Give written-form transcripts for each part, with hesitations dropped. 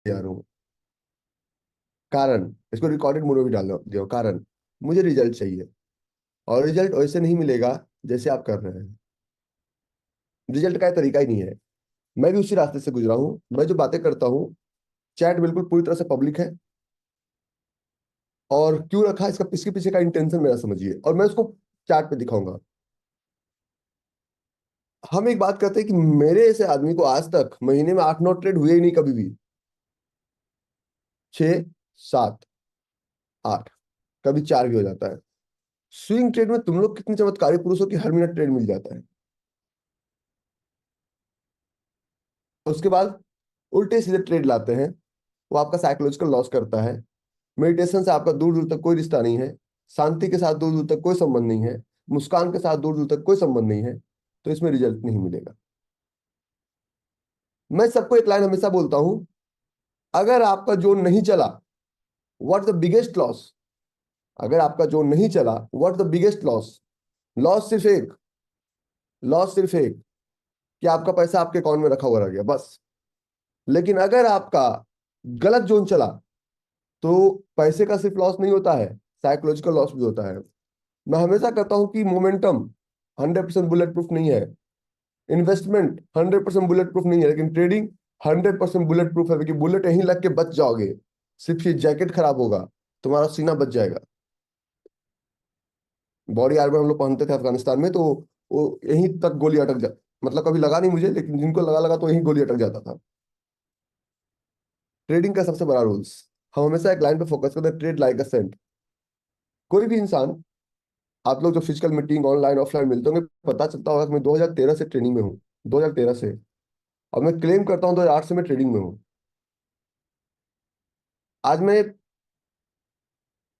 तैयार हूँ। कारण, इसको रिकॉर्डेड मोड में भी डाल दो। कारण, मुझे रिजल्ट चाहिए, और रिजल्ट वैसे नहीं मिलेगा जैसे आप कर रहे हैं। रिजल्ट का तरीका ही नहीं है। मैं भी उसी रास्ते से गुजरा हूँ। मैं जो बातें करता हूँ, चैट बिल्कुल पूरी तरह से पब्लिक है। और क्यों रखा, इसका इसके पीछे का इंटेंशन मेरा समझिए, और मैं उसको चैट पे दिखाऊंगा। हम एक बात करते हैं कि मेरे ऐसे आदमी को आज तक महीने में 8-9 ट्रेड हुए ही नहीं कभी भी। 6, 7, 8, कभी 4 भी हो जाता है। स्विंग ट्रेड में तुम लोग कितने चमत्कारी पुरुष हो कि हर मिनट ट्रेड मिल जाता है। उसके बाद उल्टे सीधे ट्रेड लाते हैं। वो आपका साइकोलॉजिकल लॉस करता है। मेडिटेशन से आपका दूर दूर तक कोई रिश्ता नहीं है। शांति के साथ दूर दूर तक कोई संबंध नहीं है। मुस्कान के साथ दूर दूर तक कोई संबंध नहीं है। तो इसमें रिजल्ट नहीं मिलेगा। मैं सबको एक लाइन हमेशा बोलता हूं, अगर आपका जोन नहीं चला, व्हाट द बिगेस्ट लॉस। अगर आपका जोन नहीं चला, what the biggest loss. Loss सिर्फ एक, लॉस सिर्फ एक, कि आपका पैसा आपके अकाउंट में रखा हुआ रह गया, बस। लेकिन अगर आपका गलत जोन चला, तो पैसे का सिर्फ लॉस नहीं होता है, साइकोलॉजिकल लॉस भी होता है। मैं हमेशा कहता हूं कि मोमेंटम 100% बुलेट प्रूफ नहीं है। इन्वेस्टमेंट 100% बुलेट प्रूफ नहीं है, लेकिन ट्रेडिंग 100% बुलेट प्रूफ है, क्योंकि बुलेट यहीं लग के बच जाओगे। सिर्फ ये जैकेट खराब होगा, तुम्हारा सीना बच जाएगा। बॉडी आर्मर हम लोग पहनते थे अफगानिस्तान में, तो वो यहीं तक गोली अटक जा, मतलब कभी लगा नहीं मुझे, लेकिन जिनको लगा लगा तो यहीं गोली अटक जाता था। ट्रेडिंग का सबसे बड़ा रूल्स, हम हमेशा एक लाइन पे फोकस करते हैं, ट्रेड लाइक अ सेंट। कोई भी इंसान, आप लोग जो फिजिकल मीटिंग ऑनलाइन ऑफलाइन मिलते होंगे, पता चलता होगा कि मैं 2013 से ट्रेनिंग में हूँ। 2013 से। और मैं क्लेम करता हूँ 2008 से मैं ट्रेडिंग में हूँ। आज मैं,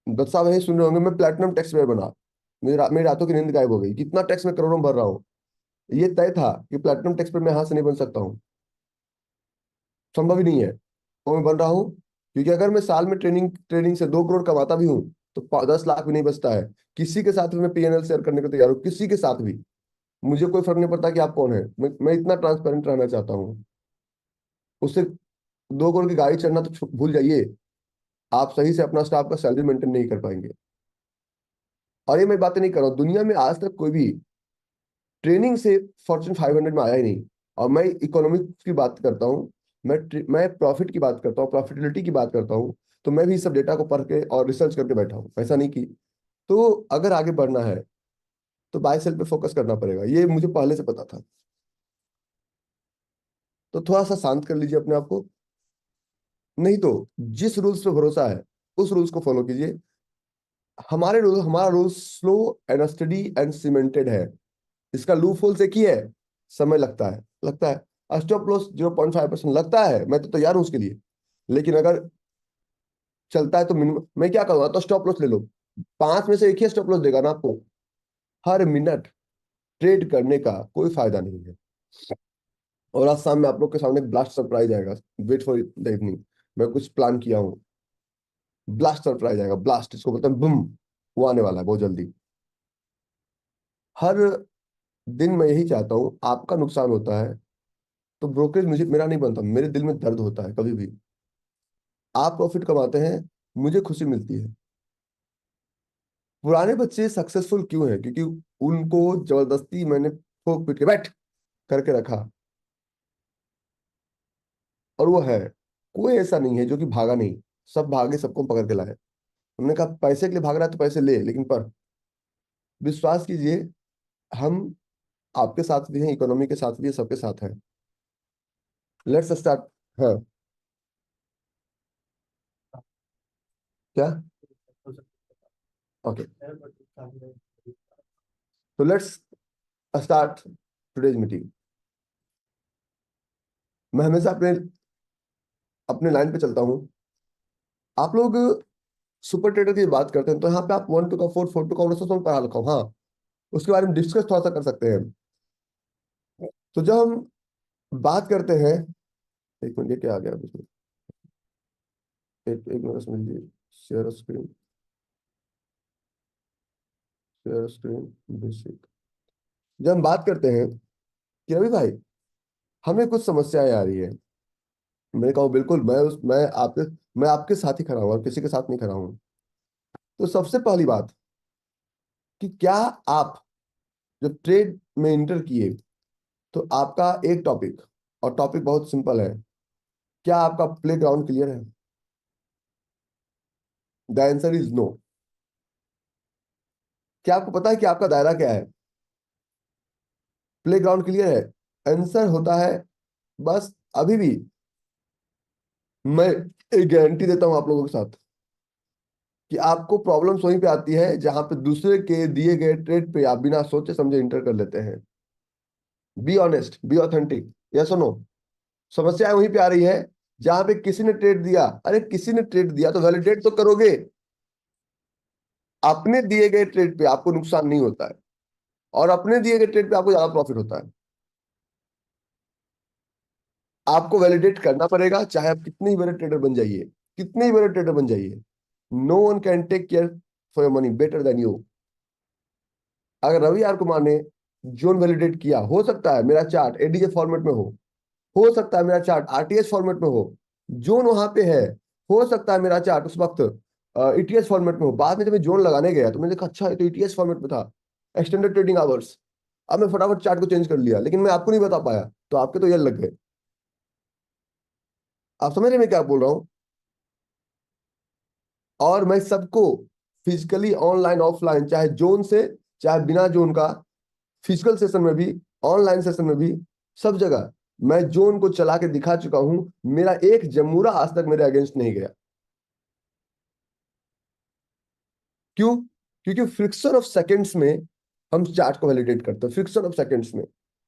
दत्ता भाई सुन रहे होंगे, मैं प्लेटिनम टैक्स पेयर बना। मेरी रातों की नींद गायब हो गई। कितना टैक्स मैं करोड़ों में भर रहा हूँ। ये तय था कि प्लेटिनम टैक्स पेयर मैं यहाँ से नहीं बन सकता हूँ, संभव ही नहीं है। और मैं बन रहा हूँ, क्योंकि अगर मैं साल में ट्रेनिंग ट्रेनिंग से 2 करोड़ कमाता भी हूँ, तो 10 लाख भी नहीं बचता है। किसी के साथ भी मैं पीएनएल शेयर करने को तैयार हूँ, किसी के साथ भी। मुझे कोई फर्क नहीं पड़ता कि आप कौन है। मैं इतना ट्रांसपेरेंट रहना चाहता हूँ। उससे 2 करोड़ की गाड़ी चढ़ना तो भूल जाइए। आप सही से अपना स्टाफ का सैलरी मेंटेन नहीं कर पाएंगे। और ये मैं बातें नहीं कर रहा हूँ, दुनिया में आज तक कोई भी ट्रेनिंग से फॉर्च्यून 500 में आया ही नहीं। और मैं इकोनॉमिक्स की बात करता हूँ, मैं प्रॉफिट की बात करता हूँ, प्रॉफिटेबिलिटी की बात करता हूँ। तो मैं भी सब डेटा को पढ़ के और रिसर्च करके बैठा हूँ, ऐसा नहीं की। तो अगर आगे बढ़ना है, तो बाय सेल पे फोकस करना पड़ेगा, ये मुझे पहले से पता था। तो थोड़ा सा शांत कर लीजिए अपने आप को। नहीं तो जिस रूल्स पे भरोसा है, उस रूल्स को फॉलो कीजिए। हमारा rule slow and study and cemented है। इसका लूप होल से की है, समय लगता है। स्टॉप लॉस 0.5% लगता है, मैं तो तैयार हूं उसके लिए। लेकिन अगर चलता है तो मिनिमम मैं क्या करूंगा, तो स्टॉप लॉस ले लो। 5 में से एक ही स्टॉप लॉस देगा ना आपको। हर मिनट ट्रेड करने का कोई फायदा नहीं है। और आज शाम में आप लोग के सामने ब्लास्ट सरप्राइज आएगा। Wait for the evening. मैं कुछ प्लान किया हूँ। ब्लास्ट सरप्राइज आएगा, ब्लास्ट इसको बोलते हैं, बुम। वो आने वाला है बहुत जल्दी। हर दिन मैं यही चाहता हूँ, आपका नुकसान होता है तो ब्रोकरेज मुझे मेरा नहीं बनता, मेरे दिल में दर्द होता है कभी भी। आप प्रॉफिट कमाते हैं, मुझे खुशी मिलती है। पुराने बच्चे सक्सेसफुल क्यों हैं, क्योंकि उनको जबरदस्ती मैंने ठोक पीट के बैठ करके रखा। और वो है, कोई ऐसा नहीं है जो कि भागा नहीं। सब भागे, सबको पकड़ के लाए। हमने कहा पैसे के लिए भाग रहा है तो पैसे ले, लेकिन पर विश्वास कीजिए, हम आपके साथ भी हैं, इकोनॉमी के साथ भी है, सबके साथ हैं। Let's start. हाँ। क्या? ओके, तो लेट्स स्टार्ट टुडेज मीटिंग। मैं हमेशा अपने अपने लाइन पे चलता हूँ। आप लोग सुपर ट्रेडर की बात करते हैं, तो यहाँ पे आप 1 टू का 4, 4 टू का पढ़ा रखा हूँ, हाँ। उसके बारे में डिस्कस थोड़ा सा कर सकते हैं। तो जब हम बात करते हैं, एक मिनट, ये क्या आ गया बीच में? एक एक मिनट समझ लीजिए। Share screen, share screen, basic. जब हम बात करते हैं कि रवि भाई, हमें कुछ समस्याएं आ रही है, मैंने कहा बिल्कुल, मैं आपके साथ ही खड़ा हूँ और किसी के साथ नहीं खड़ा हूँ। तो सबसे पहली बात कि क्या आप जब ट्रेड में इंटर किए तो आपका एक टॉपिक, और टॉपिक बहुत सिंपल है, क्या आपका प्ले ग्राउंड क्लियर है? The answer is no. क्या आपको पता है कि आपका दायरा क्या है? प्ले ग्राउंड क्लियर है? आंसर होता है बस। अभी भी मैं एक गारंटी देता हूं आप लोगों के साथ कि आपको प्रॉब्लम्स वहीं पे आती है जहां पे दूसरे के दिए गए ट्रेड पे आप बिना सोचे समझे इंटर कर लेते हैं। Be honest, be authentic, yes और नो। समस्या वहीं पे आ रही है जहां पे किसी ने ट्रेड दिया, अरे किसी ने ट्रेड दिया तो वैलिडेट तो करोगे। अपने दिए गए ट्रेड पे आपको नुकसान नहीं होता है और अपने दिए गए ट्रेड पे आपको ज्यादा प्रॉफिट होता है। आपको वैलिडेट करना पड़ेगा, चाहे आप कितने ही बड़े ट्रेडर बन जाइए, कितने ही बड़े ट्रेडर बन जाइए। No one can take care for your money better than you. अगर रवि आर कुमार ने जोन वैलिडेट किया, हो सकता है मेरा चार्ट एडीजे फॉर्मेट में हो सकता है मेरा चार्ट आरटीएस फॉर्मेट में हो, जोन वहां पे है, हो सकता है मेरा चार्ट उस वक्त ईटीएस फॉर्मेट में हो। बाद में जब मैं जोन लगाने गया तो मैंने देखा अच्छा ये तो ईटीएस फॉर्मेट में था, एक्सटेंडेड ट्रेडिंग आवर्स। अब मैं फटाफट चार्ट को चेंज कर लिया, लेकिन मैं आपको नहीं बता पाया, तो आपके तो ये लग गए। आप समझ रहे हैं मैं क्या बोल रहा हूँ? और मैं सबको फिजिकली ऑनलाइन ऑफलाइन, चाहे जोन से चाहे बिना जोन का, फिजिकल सेशन में भी ऑनलाइन सेशन में भी, सब जगह मैं जोन को चला के दिखा चुका हूं। मेरा एक जमूरा आज तक मेरे अगेंस्ट नहीं गया। क्यों? क्योंकि फ्रिक्शन ऑफ सेकंड्स में हम चार्ट को वैलिडेट करते हैं, फ्रिक्शन ऑफ सेकंड्स में।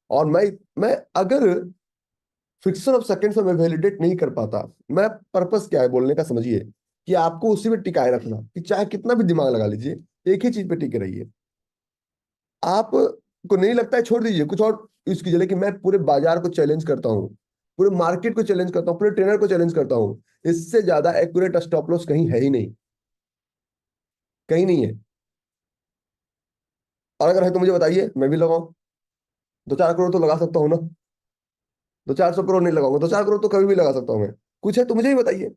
और मैं अगर फ्रिक्शन ऑफ सेकंड्स में मैं वैलिडेट नहीं कर पाता, मैं पर्पस क्या है बोलने का समझिए, कि आपको उसी में टिकाए रखना, कि चाहे कितना भी दिमाग लगा लीजिए एक ही चीज पे टिके रहिए। आप को नहीं लगता है, छोड़ दीजिए, कुछ और यूज कीजिए, लेकिन मैं पूरे बाजार को चैलेंज करता हूँ, पूरे मार्केट को चैलेंज करता हूँ, पूरे ट्रेनर को चैलेंज करता हूँ। इससे ज्यादा एक्यूरेट स्टॉप लॉस कहीं है ही नहीं, कहीं नहीं है। और अगर है तो मुझे बताइए, मैं भी लगाऊं। 2-4 करोड़ तो लगा सकता हूँ ना? 200-400 करोड़ नहीं लगाऊंगा, 2-4 करोड़ तो कभी भी लगा सकता हूँ मैं। कुछ है तो मुझे ही बताइए।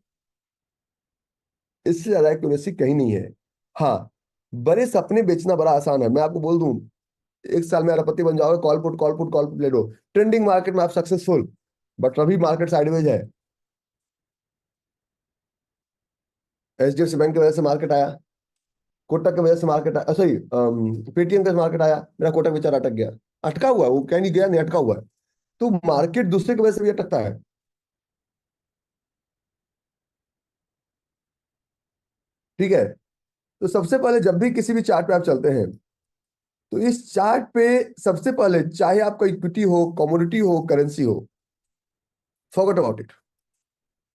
इससे ज्यादा एक्यूरेसी कहीं नहीं है। हाँ, बड़े सपने बेचना बड़ा आसान है, मैं आपको बोल दूं। एक साल में अरबपति बन जाओगे, कॉल पुट ले लो, ट्रेंडिंग मार्केट में आप सक्सेसफुल। बट अभी मार्केट साइडवेज है। एचडीएफसी बैंक की वजह से मार्केट आया, कोटक की वजह से मार्केट आया, सॉरी पेटीएम का मार्केट आया, मेरा कोटक बेचारा अटक गया। अटका हुआ है वो, कहीं नहीं गया, नहीं अटका हुआ है। तो मार्केट दूसरे की वजह से भी अटकता है। ठीक है? तो सबसे पहले जब भी किसी भी चार्ट पे आप चलते हैं, तो इस चार्ट पे सबसे पहले, चाहे आपका इक्विटी हो, कमोडिटी हो, करेंसी हो, फॉरगेट अबाउट इट।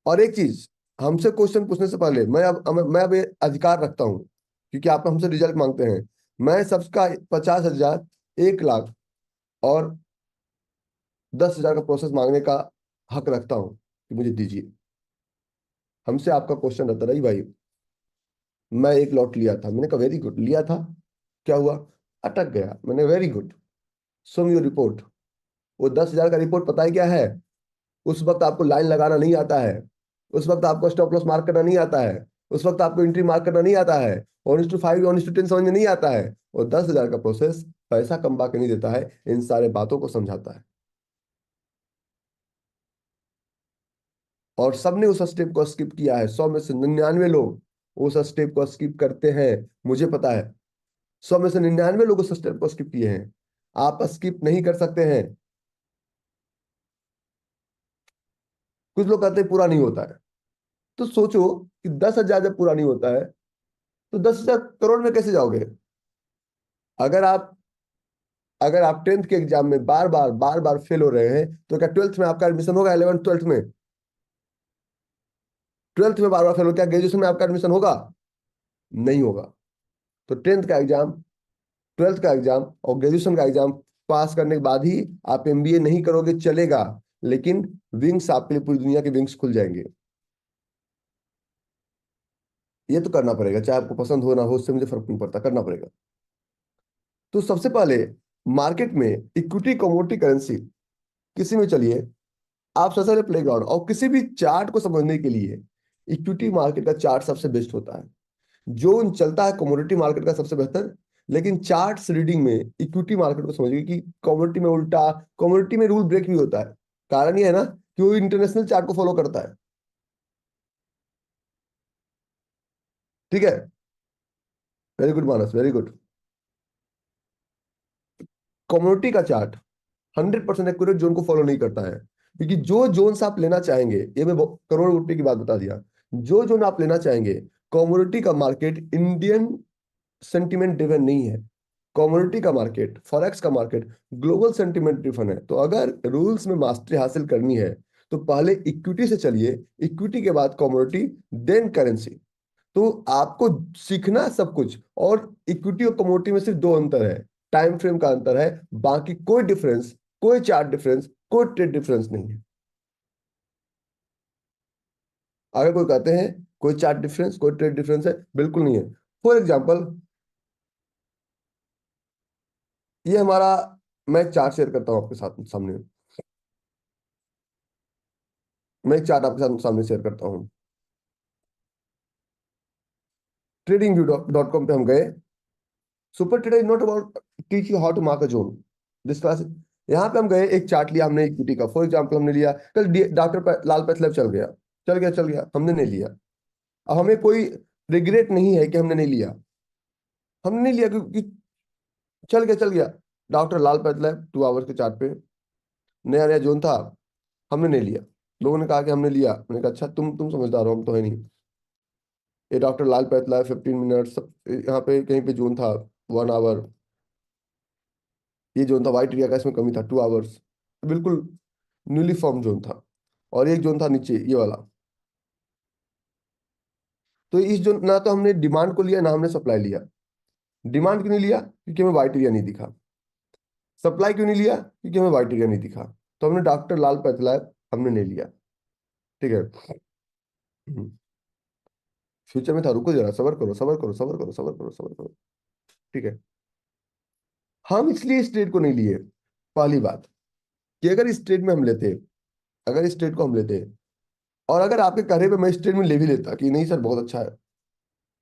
और एक चीज, हमसे क्वेश्चन पूछने से पहले मैं अब ये अधिकार रखता हूं, क्योंकि आप हमसे रिजल्ट मांगते हैं। मैं सबका 50,000, 1 लाख और 10,000 का प्रोसेस मांगने का हक रखता हूं कि मुझे दीजिए। हमसे आपका क्वेश्चन रहता रही भाई, मैं एक लॉट लिया था, मैंने कहा वेरी गुड, लिया था, क्या हुआ? अटक गया। मैंने very good, show me your report. वो 10,000 का रिपोर्ट पता है क्या है? उस वक्त आपको लाइन लगाना नहीं आता है, उस वक्त आपको स्टॉप लॉस मार्क करना नहीं आता है, उस वक्त आपको एंट्री मार्क करना नहीं आता है, 1:5 1:10 समझ में नहीं आता है। और 10,000 का प्रोसेस पैसा कमा के नहीं देता है, इन सारे बातों को समझाता है। और सबने उस स्टेप को स्किप किया है, 100 में से 99 लोग उस स्टेप को स्किप करते हैं, मुझे पता है। 100 में से 99 लोग उस स्टेप को स्किप किए हैं। आप स्किप नहीं कर सकते हैं। कुछ लोग कहते हैं पूरा नहीं होता है। तो सोचो कि 10,000 जब पूरा नहीं होता है, तो 10,000 करोड़ में कैसे जाओगे? अगर आप अगर आप 10th के एग्जाम में बार बार फेल हो रहे हैं, तो क्या 12th में आपका एडमिशन होगा? 11th 12th में, 12th में बार बार फेल हो, क्या ग्रेजुएशन में आपका एडमिशन होगा? नहीं होगा। तो 10th का एग्जाम, 12th का एग्जाम और ग्रेजुएशन का एग्जाम पास करने के बाद ही आप एमबीए नहीं करोगे चलेगा, लेकिन विंग्स आपके लिए, पूरी दुनिया के विंग्स खुल जाएंगे। ये तो करना पड़ेगा, चाहे आपको पसंद हो ना हो, उससे मुझे फर्क नहीं पड़ता, करना पड़ेगा। तो सबसे पहले मार्केट में इक्विटी, कमोडिटी, करेंसी, किसी में चलिए, आप सबसे प्ले ग्राउंड, और किसी भी चार्ट को समझने के लिए इक्विटी मार्केट का चार्ट सबसे बेस्ट होता है। जोन चलता है कमोडिटी मार्केट का सबसे बेहतर, लेकिन चार्ट्स रीडिंग में इक्विटी मार्केट को समझिए कि कमोडिटी में उल्टा, कमोडिटी में रूल ब्रेक भी होता है। कारण ये है ना कि वो इंटरनेशनल चार्ट को फॉलो करता है। ठीक है, वेरी गुड मानस, वेरी गुड। कमोडिटी का चार्ट 100% एक्यूरेट जोन को फॉलो नहीं करता है, क्योंकि जो जोन से आप लेना चाहेंगे, ये मैं करोड़ रुपए की बात बता दिया, जो जोन आप लेना चाहेंगे, कमोडिटी का मार्केट इंडियन सेंटिमेंट ड्रिवन नहीं है। कमोडिटी का मार्केट, फॉरेक्स का मार्केट ग्लोबल सेंटिमेंट ड्रिवन है। तो अगर रूल्स में मास्टरी हासिल करनी है तो पहले इक्विटी से चलिए, इक्विटी के बाद कमोडिटी, देन करेंसी। तो आपको सीखना है सब कुछ। और इक्विटी और कमोडिटी में सिर्फ दो अंतर है, टाइम फ्रेम का अंतर है, बाकी कोई डिफरेंस, कोई चार्ट डिफरेंस, कोई ट्रेड डिफरेंस नहीं है। अगर कोई कहते हैं कोई चार्ट डिफरेंस, कोई ट्रेड डिफरेंस है, बिल्कुल नहीं है। फॉर एग्जाम्पल, ये हमारा, मैं एक चार्ट शेयर करता हूँ आपके साथ सामने, मैं एक चार्ट आपके साथ सामने शेयर करता हूँ। ट्रेडिंग व्यू डॉट कॉम पे हम गए। Super trader is not about teach you how to mark a zone, this class. यहाँ पे हम गए, एक चार्ट लिया हमने इक्विटी का, फॉर एग्जाम्पल हमने लिया कल डॉक्टर लाल पैथलैब चल गया, चल गया, चल गया, हमने नहीं लिया। अब हमें कोई रिग्रेट नहीं है कि हमने नहीं लिया, हमने नहीं लिया क्योंकि चल गया, चल गया। डॉक्टर लाल पैथलैब 2 आवर्स के चार्ट पे, नया नया जोन था, हमने नहीं लिया। लोगों ने कहा कि हमने लिया, मैंने कहा अच्छा, तुम समझदार हो, हम तो है नहीं। ये डॉक्टर लाल पैथलैब 15 मिनट, यहाँ पे कहीं पे जोन था 1 आवर, ये जोन था वाइट एरिया का, इसमें कमी था 2 आवर्स, बिल्कुल न्यूली फॉर्म जोन था। और एक जोन था नीचे ये वाला। तो इस जोन, ना तो हमने डिमांड को लिया ना हमने सप्लाई लिया। डिमांड क्यों नहीं लिया? क्योंकि हमें वाइट एरिया नहीं दिखा। सप्लाई क्यों नहीं लिया? क्योंकि हमें वाइट एरिया नहीं दिखा। तो हमने डॉक्टर लाल पैथलैब हमने नहीं लिया। ठीक है। फ्यूचर में था, रुको जरा, सबर करो, सबर करो, सबर करो, सबर करो, सबर करो। ठीक है। हम इसलिए इस ट्रेड को नहीं लिए, पहली बात, कि अगर इस ट्रेड में हम लेते, अगर इस ट्रेड को हम लेते, और अगर आपके कहने पे मैं इस ट्रेड में ले भी लेता कि नहीं सर बहुत अच्छा है,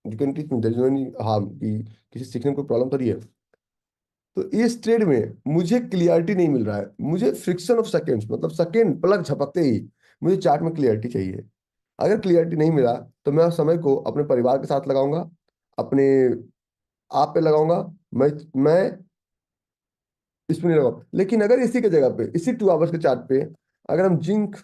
you can teach me, there is no any harm, कि किसी सीखने में कोई प्रॉब्लम तो नहीं है, तो इस ट्रेड में मुझे क्लियरिटी नहीं मिल रहा है। मुझे फ्रिक्शन ऑफ सेकेंड्स, मतलब सेकेंड पलक झपकते ही मुझे चार्ट में क्लियरिटी चाहिए। अगर क्लियरिटी नहीं मिला तो मैं उस समय को अपने परिवार के साथ लगाऊंगा, अपने आप पे लगाऊंगा। मैं इसमें नहीं लगाऊंगा। लेकिन अगर इसी के जगह पे, इसी 2 आवर्स के चार्ट पे, अगर हम जिंक,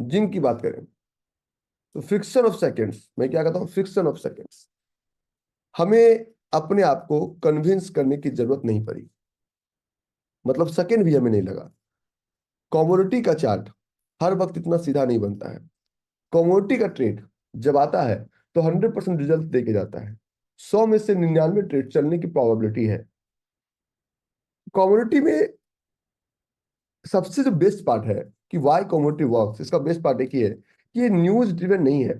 जिंक की बात करें, तो फ्रिक्शन ऑफ सेकेंड्स, मैं क्या कहता हूं, फ्रिक्शन ऑफ सेकेंड्स, हमें अपने आप को कन्विंस करने की जरूरत नहीं पड़ी, मतलब सेकेंड भी हमें नहीं लगा। कमोडिटी का चार्ट हर वक्त इतना सीधा नहीं बनता है। कमोडिटी का ट्रेड जब आता है तो 100% रिजल्ट दे के जाता है। 100 में से 99 ट्रेड चलने की प्रोबेबिलिटी है। कमोडिटी में सबसे जो बेस्ट पार्ट है कि वाई कमोडिटी वर्क्स, इसका बेस्ट पार्ट एक ही है कि ये न्यूज ड्रिवन नहीं है,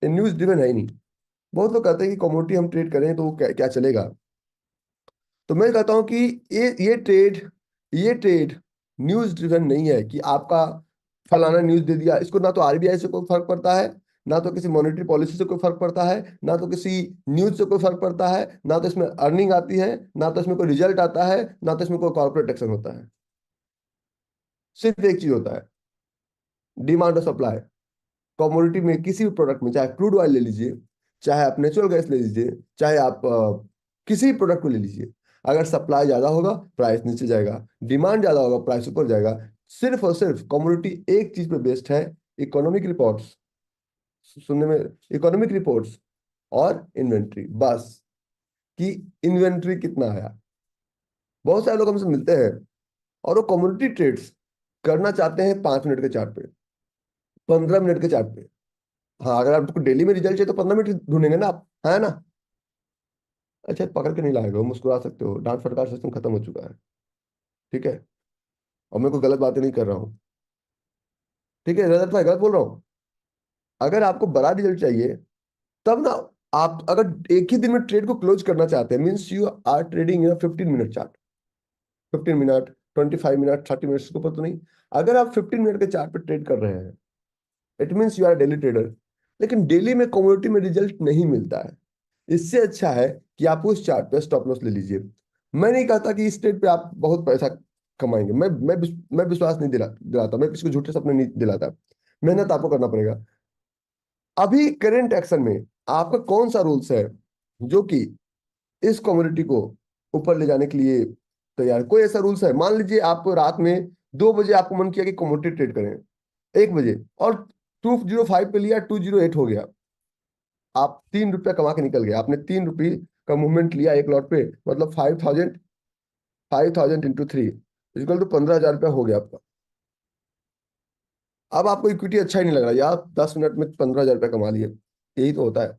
ये न्यूज ड्रिवन है ही नहीं। बहुत लोग कहते हैं कि कमोडिटी हम ट्रेड करें तो वो क्या चलेगा। तो मैं कहता हूं कि ये ट्रेड न्यूज ड्रिवन नहीं है, कि आपका फलाना न्यूज दे दिया, इसको ना तो आरबीआई से कोई फर्क पड़ता है, ना तो किसी मॉनेटरी पॉलिसी से कोई फर्क पड़ता है, ना तो किसी न्यूज से कोई फर्क पड़ता है, ना तो इसमें अर्निंग आती है, ना तो इसमें कोई रिजल्ट आता है, ना तो इसमें कोई कॉर्पोरेट एक्शन होता है। सिर्फ एक चीज होता है, डिमांड और सप्लाई। कमोडिटी में किसी भी प्रोडक्ट में, चाहे क्रूड ऑयल ले लीजिए, चाहे आप नेचुरल गैस ले लीजिए, चाहे आप किसी भी प्रोडक्ट को ले लीजिए, अगर सप्लाई ज्यादा होगा प्राइस नीचे जाएगा, डिमांड ज्यादा होगा प्राइस ऊपर जाएगा। सिर्फ और सिर्फ कमोडिटी एक चीज पे बेस्ड है, इकोनॉमिक रिपोर्ट्स सुनने में, इकोनॉमिक रिपोर्ट्स और इन्वेंट्री, बस, कि इन्वेंट्री कितना आया। बहुत सारे लोग हमसे मिलते हैं और वो कमोडिटी ट्रेड्स करना चाहते हैं 5 मिनट के चार्ट पे, 15 मिनट के चार्ट पे। हाँ, अगर आपको डेली में रिजल्ट चाहिए तो 15 मिनट ढूंढेंगे ना आप, है ना? अच्छा, पकड़ के नहीं लाएगा, वो मुस्कुरा सकते हो, डांट फटकार सिस्टम खत्म हो चुका है। ठीक है, और मैं कोई गलत बातें नहीं कर रहा हूँ। ठीक है रजत भाई, गलत बोल रहा हूँ? अगर आपको बड़ा रिजल्ट चाहिए तब ना, आप अगर एक ही दिन में ट्रेड को क्लोज करना चाहते हैं, means you are trading in 15 minute chart, 15 minute, 25 minute 30 minute के ऊपर तो नहीं। अगर आप 15 मिनट के चार्ट पे ट्रेड कर रहे हैं, it means you are daily trader. लेकिन डेली में कमोडिटी में रिजल्ट नहीं मिलता है। इससे अच्छा है कि आप उस चार्ट पे स्टॉप लॉस ले लीजिए। मैं नहीं कहता कि इस ट्रेड पे आप बहुत पैसा कमाएंगे, मैं विश्वास नहीं दिलाता, मैं किसी को झूठे सपने नहीं दिलाता। मेहनत आपको करना पड़ेगा। अभी करंट एक्शन में आपका कौन सा रूल्स है जो कि इस कम्युनिटी को ऊपर ले जाने के लिए तैयार? कोई ऐसा रूल्स है? मान लीजिए आप रात में 2 बजे आपको मन किया कि कमोडिटी ट्रेड करें, 1 बजे, और 205 पे लिया, 208 हो गया, आप 3 रुपया कमा के निकल गए। आपने 3 रुपये का मूवमेंट लिया एक लॉट पे, मतलब 5,000, 5,000 इंटू 3 इक्वल टू 15,000 रुपया हो गया आपका। अब आपको इक्विटी अच्छा ही नहीं लग रहा, यार 10 मिनट में 15,000 रुपया कमा लिए, यही तो होता है।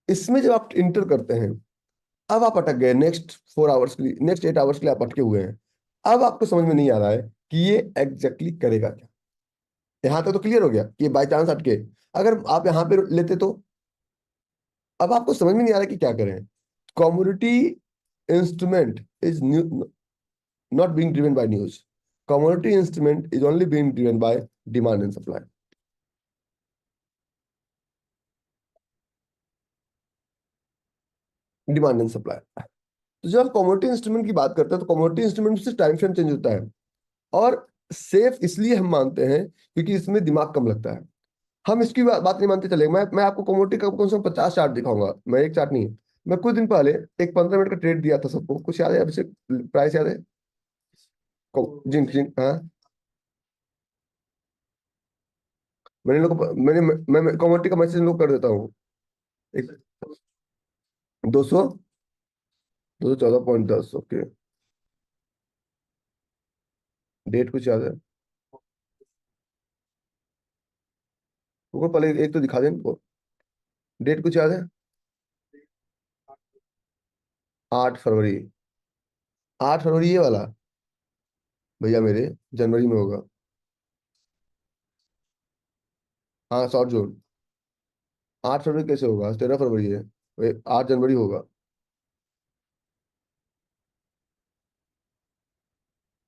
इसमें जब आप इंटर करते हैं, अब आप अटक गए, नेक्स्ट 4 आवर्स के लिए, नेक्स्ट 8 आवर्स के लिए आप अटके हुए हैं। अब आपको समझ में नहीं आ रहा है कि ये एग्जैक्टली करेगा क्या। यहां तक तो क्लियर हो गया कि बाय चांस अटके, अगर आप यहां पे लेते तो। अब आपको समझ में नहीं आ रहा कि क्या करें। Commodity instrument is not being driven by news, commodity instrument is only being driven by demand and supply. Demand and supply. तो जब आप कमोडिटी इंस्ट्रूमेंट की बात करते हैं तो कमोडिटी इंस्ट्रूमेंट से टाइम फ्रेम चेंज होता है। और सेफ इसलिए हम मानते हैं क्योंकि इसमें दिमाग कम लगता है। हम इसकी बात नहीं मानते चले। मैं आपको कमोडिटी का कम से कम 50 चार्ट दिखाऊंगा, मैं एक चार्ट नहीं। मैं कुछ दिन पहले एक 15 मिनट का ट्रेड दिया था सबको, कुछ याद है अभी से? प्राइस याद है? जिंक जिंक, हाँ। मैंने लोग मैं कमोडिटी का मैसेज लोग कर देता हूँ। एक 200, 214.10, ओके। डेट कुछ याद है? वो पहले एक तो दिखा दें इनको। डेट कुछ याद है? 8 फरवरी। 8 फरवरी ये वाला भैया मेरे जनवरी में होगा। हाँ, शॉर्ट जोन। 8 फरवरी कैसे होगा? आज 13 फरवरी है, 8 जनवरी होगा।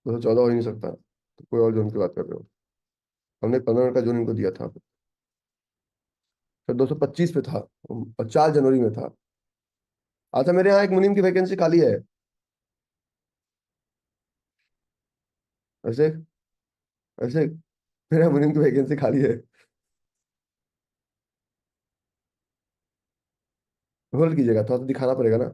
214 हो ही नहीं सकता, तो कोई और जोन की बात कर रहे हो। हमने 15 मिनट का जोन इनको दिया था, फिर 225 पे था, और 4 जनवरी में था। अच्छा, मेरे यहाँ एक मुनीम की वैकेंसी खाली है। ऐसे ऐसे मेरे मुनीम की वैकेंसी खाली है। होल्ड कीजिएगा, थोड़ा तो दिखाना पड़ेगा ना।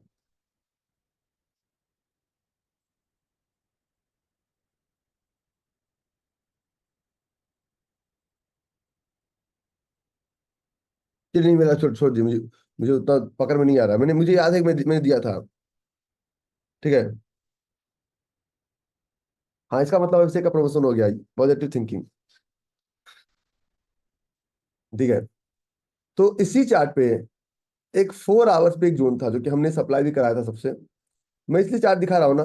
चलिए नहीं, मेरा छोड़ छोड़ दी, मुझे मुझे उतना पकड़ में नहीं आ रहा। मुझे याद है कि मैंने दिया था। ठीक है। हाँ, इसका मतलब ऐसे का प्रमोशन हो गया, पॉजिटिव थिंकिंग। ठीक है। तो इसी चार्ट पे एक 4 आवर्स पे एक जोन था जो कि हमने सप्लाई भी कराया था सबसे। मैं इसलिए चार्ट दिखा रहा हूँ ना,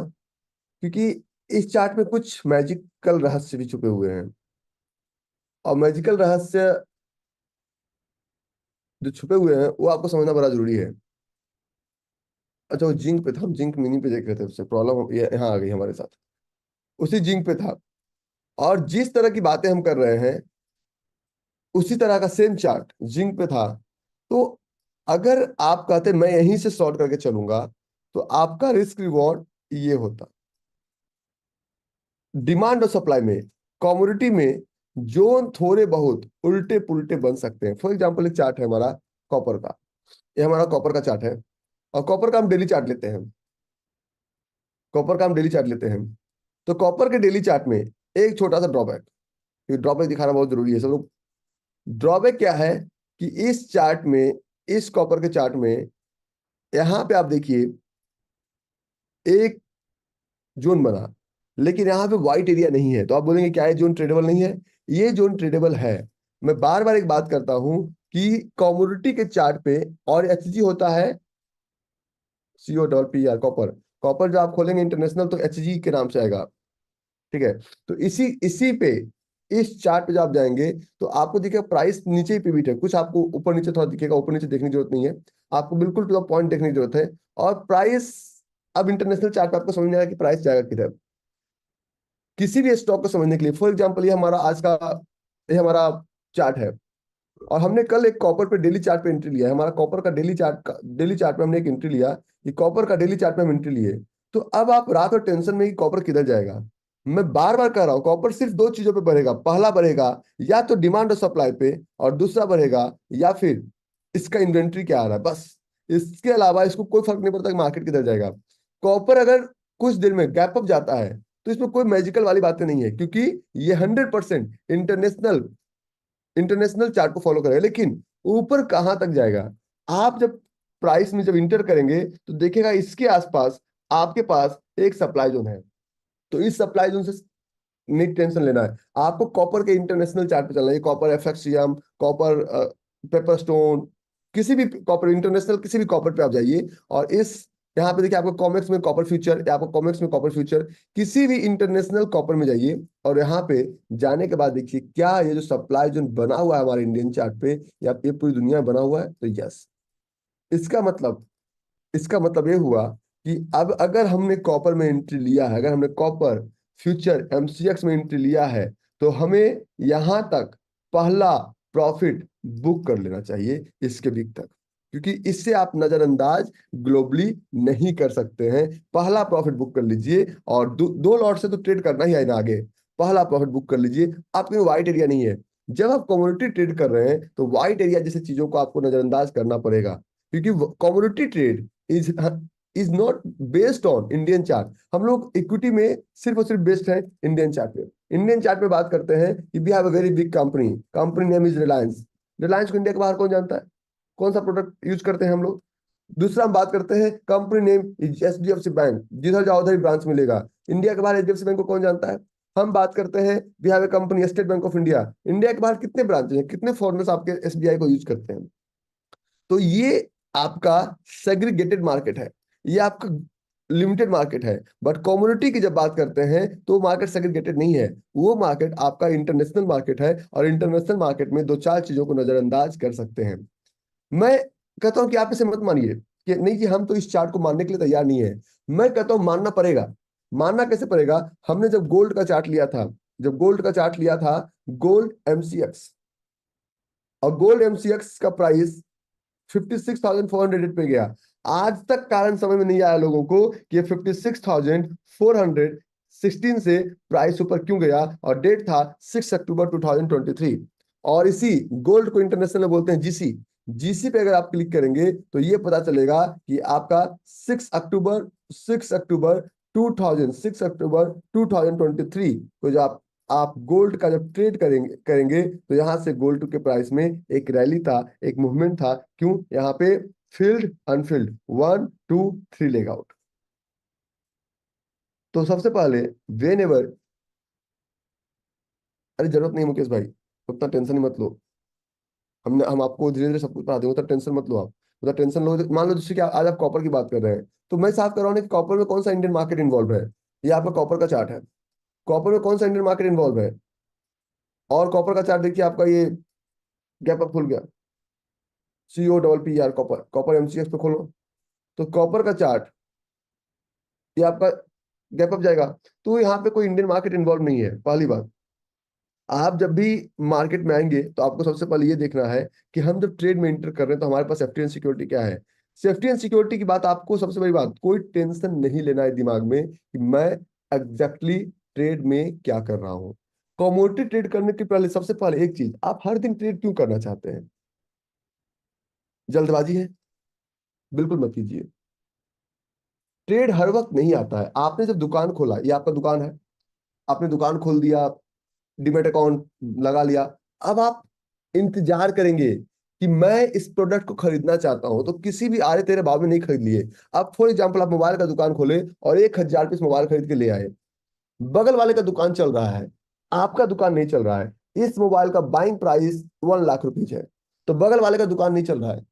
क्योंकि इस चार्ट में कुछ मैजिकल रहस्य भी छुपे हुए हैं। और मैजिकल रहस्य जो छुपे हुए हैं वो आपको समझना बड़ा जरूरी है। अच्छा, वो जिंक पे था, हम जिंक मिनी पे देख रहे थे, उससे प्रॉब्लम ये यहाँ आ गई हमारे साथ। उसी जिंक पे था। और जिस तरह की बातें हम कर रहे हैं, उसी तरह का सेम चार्ट जिंक पे था। तो अगर आप कहते मैं यहीं से शॉर्ट करके चलूंगा, तो आपका रिस्क रिवॉर्ड ये होता। डिमांड और सप्लाई में, कमोडिटी में जोन थोड़े बहुत उल्टे पुल्टे बन सकते हैं। फॉर एग्जांपल एक चार्ट है हमारा कॉपर का, ये हमारा कॉपर का चार्ट है। और कॉपर का हम डेली चार्ट लेते हैं। कॉपर का हम डेली चार्ट लेते हैं। तो कॉपर के डेली चार्ट में एक छोटा सा ड्रॉबैक, ये ड्रॉबैक दिखाना बहुत जरूरी है सब लोग। ड्रॉबैक क्या है कि इस चार्ट में, इस कॉपर के चार्ट में, यहां पे आप देखिए एक जोन बना, लेकिन यहाँ पे व्हाइट एरिया नहीं है। तो आप बोलेंगे क्या ये जोन ट्रेडेबल नहीं है? ये जोन ट्रेडेबल है। मैं बार बार एक बात करता हूं कि कमोडिटी के चार्ट पे, और एचजी होता है, CO dot PR, copper. Copper जो आप खोलेंगे इंटरनेशनल तो एचजी के नाम से आएगा। ठीक है। तो इसी इसी पे, इस चार्ट पे जब आप जाएंगे तो आपको दिखेगा प्राइस नीचे ही पिविट है, कुछ आपको ऊपर नीचे थोड़ा दिखेगा, ऊपर नीचे देखने की जरूरत नहीं है। आपको बिल्कुल टू द पॉइंट देखने की जरूरत है। और प्राइस अब इंटरनेशनल चार्ट पे आपको समझ में आएगा कि प्राइस जाएगा किधर। किसी भी स्टॉक को समझने के लिए, फॉर एग्जांपल ये हमारा आज का, ये हमारा चार्ट है, और हमने कल एक कॉपर पे डेली चार्ट पे एंट्री लिया है। हमारा कॉपर का डेली चार्ट पे हमने एक एंट्री लिया कि कॉपर का डेली चार्ट पे हम एंट्री लिए। तो अब आप रात और टेंशन में कि कॉपर किधर जाएगा। मैं बार बार कह रहा हूं, कॉपर सिर्फ दो चीजों पे बढ़ेगा। पहला बढ़ेगा या तो डिमांड और सप्लाई पे, और दूसरा बढ़ेगा या फिर इसका इन्वेंट्री क्या आ रहा है, बस। इसके अलावा इसको कोई फर्क नहीं पड़ता कि मार्केट किधर जाएगा। कॉपर अगर कुछ देर में गैप अप जाता है तो इसमें कोई मैजिकल वाली बातें नहीं है, क्योंकि ये 100% इंटरनेशनल इंटरनेशनल चार्ट को फॉलो करेगा। लेकिन ऊपर कहां तक जाएगा, आप जब प्राइस में जब इंटर करेंगे तो देखेगा इसके आसपास आपके पास एक सप्लाई जोन है। तो इस सप्लाई जोन से नहीं टेंशन लेना है आपको। कॉपर के इंटरनेशनल चार्ट पे चलना है, कॉपर एफएक्ससीएम, कॉपर पेपर स्टोन, किसी भी कॉपर इंटरनेशनल, किसी भी कॉपर पे आप जाइए। और इस यहाँ पे देखिए आपको कॉमेक्स में कॉपर फ्यूचर, या आपको कॉमेक्स में कॉपर फ्यूचर, किसी भी इंटरनेशनल कॉपर में जाइए। और यहाँ पे जाने के बाद देखिए क्या ये जो सप्लाई जोन बना हुआ है हमारे इंडियन चार्ट पे, या ये पूरी दुनिया में बना हुआ है, तो यस। इसका मतलब इसका मतलब ये हुआ कि अब अगर हमने कॉपर में एंट्री लिया है, अगर हमने कॉपर फ्यूचर एमसीएक्स में एंट्री लिया है, तो हमें यहां तक पहला प्रॉफिट बुक कर लेना चाहिए इसके वीक तक, क्योंकि इससे आप नजरअंदाज ग्लोबली नहीं कर सकते हैं। पहला प्रॉफिट बुक कर लीजिए, और दो लॉट से तो ट्रेड करना ही है ना आगे। पहला प्रॉफिट बुक कर लीजिए। आपके व्हाइट एरिया नहीं है, जब आप कमोडिटी ट्रेड कर रहे हैं तो व्हाइट एरिया जैसी चीजों को आपको नजरअंदाज करना पड़ेगा, क्योंकि commodity trade is is not based on Indian chart. हम लोग इक्विटी में सिर्फ और सिर्फ बेस्ड है इंडियन चार्ट पे। इंडियन चार्ट पे बात करते हैं कि we have a very big company, company name is Reliance. Reliance को इंडिया के बाहर कौन जानता है, कौन सा प्रोडक्ट यूज करते हैं हम लोग। दूसरा हम बात करते हैं company name is HDFC bank, जिधर जाओ उधर ही ब्रांच मिलेगा। इंडिया के बाहर एचडीएफसी बैंक को कौन जानता है। हम बात करते हैं we have a company State Bank of India. India के बाहर कितने ब्रांच हैं, कितने फॉरेनर्स आपके एसबीआई को यूज करते हैं। तो ये आपका सेग्रीगेटेड मार्केट है, ये आपका लिमिटेड मार्केट है। बट कम्युनिटी की जब बात करते हैं तो मार्केट सेग्रीगेटेड नहीं है, वो मार्केट आपका इंटरनेशनल मार्केट है। और इंटरनेशनल मार्केट में दो चार चीजों को नजरअंदाज कर सकते हैं। मैं कहता हूं कि आप इसे मत मानिए कि नहीं जी हम तो इस चार्ट को मानने के लिए तैयार नहीं है। मैं कहता हूं मानना पड़ेगा। मानना कैसे पड़ेगा, हमने जब गोल्ड का चार्ट लिया था, जब गोल्ड का चार्ट लिया था, गोल्ड एमसीएक्स, और गोल्ड एमसीएक्स का प्राइस 56,400 पे गया। आज तक कारण समझ में नहीं आया लोगों को कि ये 56,416 से प्राइस ऊपर क्यों गया, और डेट था 6 अक्टूबर 2023। और इसी गोल्ड को इंटरनेशनल में बोलते हैं जीसी। जीसी पे अगर आप क्लिक करेंगे तो ये पता चलेगा कि आपका 6 अक्टूबर 2023 को जो आप गोल्ड का जब ट्रेड करेंगे तो यहां से गोल्ड के प्राइस में एक रैली था, एक मूवमेंट था। क्यों, यहाँ पे फील्ड अनफील्ड 1 2 3 लेग आउट। तो सबसे पहले वेन एवर, अरे जरूरत नहीं मुकेश भाई, उतना टेंशन ही मत लो। हम आपको धीरे धीरे सब कुछ पढ़ा देंगे, उतना टेंशन मत लो आप। उतना टेंशन लो मान लो जैसे कि आज आप कॉपर की बात कर रहे हैं, तो मैं साफ कर रहा हूँ कि कॉपर में कौन सा इंडियन मार्केट इन्वॉल्व है। ये आपका कॉपर का चार्ट है, कॉपर में कौन सा इंडियन मार्केट इन्वॉल्व है। और कॉपर का चार्ट देखिए आपका ये गैप अप खुल गया, COPPR कॉपर, कॉपर एमसीएक्स पे खोलो तो कॉपर का चार्ट ये आपका गैप अप जाएगा। तो यहाँ पे कोई इंडियन मार्केट इन्वॉल्व नहीं है, पहली बात। आप जब भी मार्केट में आएंगे तो आपको सबसे पहले ये देखना है कि हम जब ट्रेड में इंटर कर रहे हैं तो हमारे पास सेफ्टी एंड सिक्योरिटी क्या है। सेफ्टी एंड सिक्योरिटी की बात, आपको सबसे बड़ी बात, कोई टेंशन नहीं लेना है दिमाग में कि मैं एग्जैक्टली ट्रेड में क्या कर रहा हूँ। कमोडिटी ट्रेड करने के पहले सबसे पहले एक चीज, आप हर दिन ट्रेड क्यों करना चाहते हैं। जल्दबाजी है, बिल्कुल मत कीजिए। ट्रेड हर वक्त नहीं आता है। आपने जब दुकान खोला, ये आपका दुकान है, आपने दुकान खोल दिया, डिमेट अकाउंट लगा लिया, अब आप इंतजार करेंगे कि मैं इस प्रोडक्ट को खरीदना चाहता हूं, तो किसी भी आरे तेरे भाव में नहीं खरीद लिए। अब फॉर एग्जाम्पल आप मोबाइल का दुकान खोले और 1,000 पीस मोबाइल खरीद के ले आए, बगल वाले का दुकान चल रहा है, आपका दुकान नहीं चल रहा है। इस मोबाइल का बाइंग प्राइस 1 लाख रुपीज है, तो बगल वाले का दुकान नहीं चल रहा है,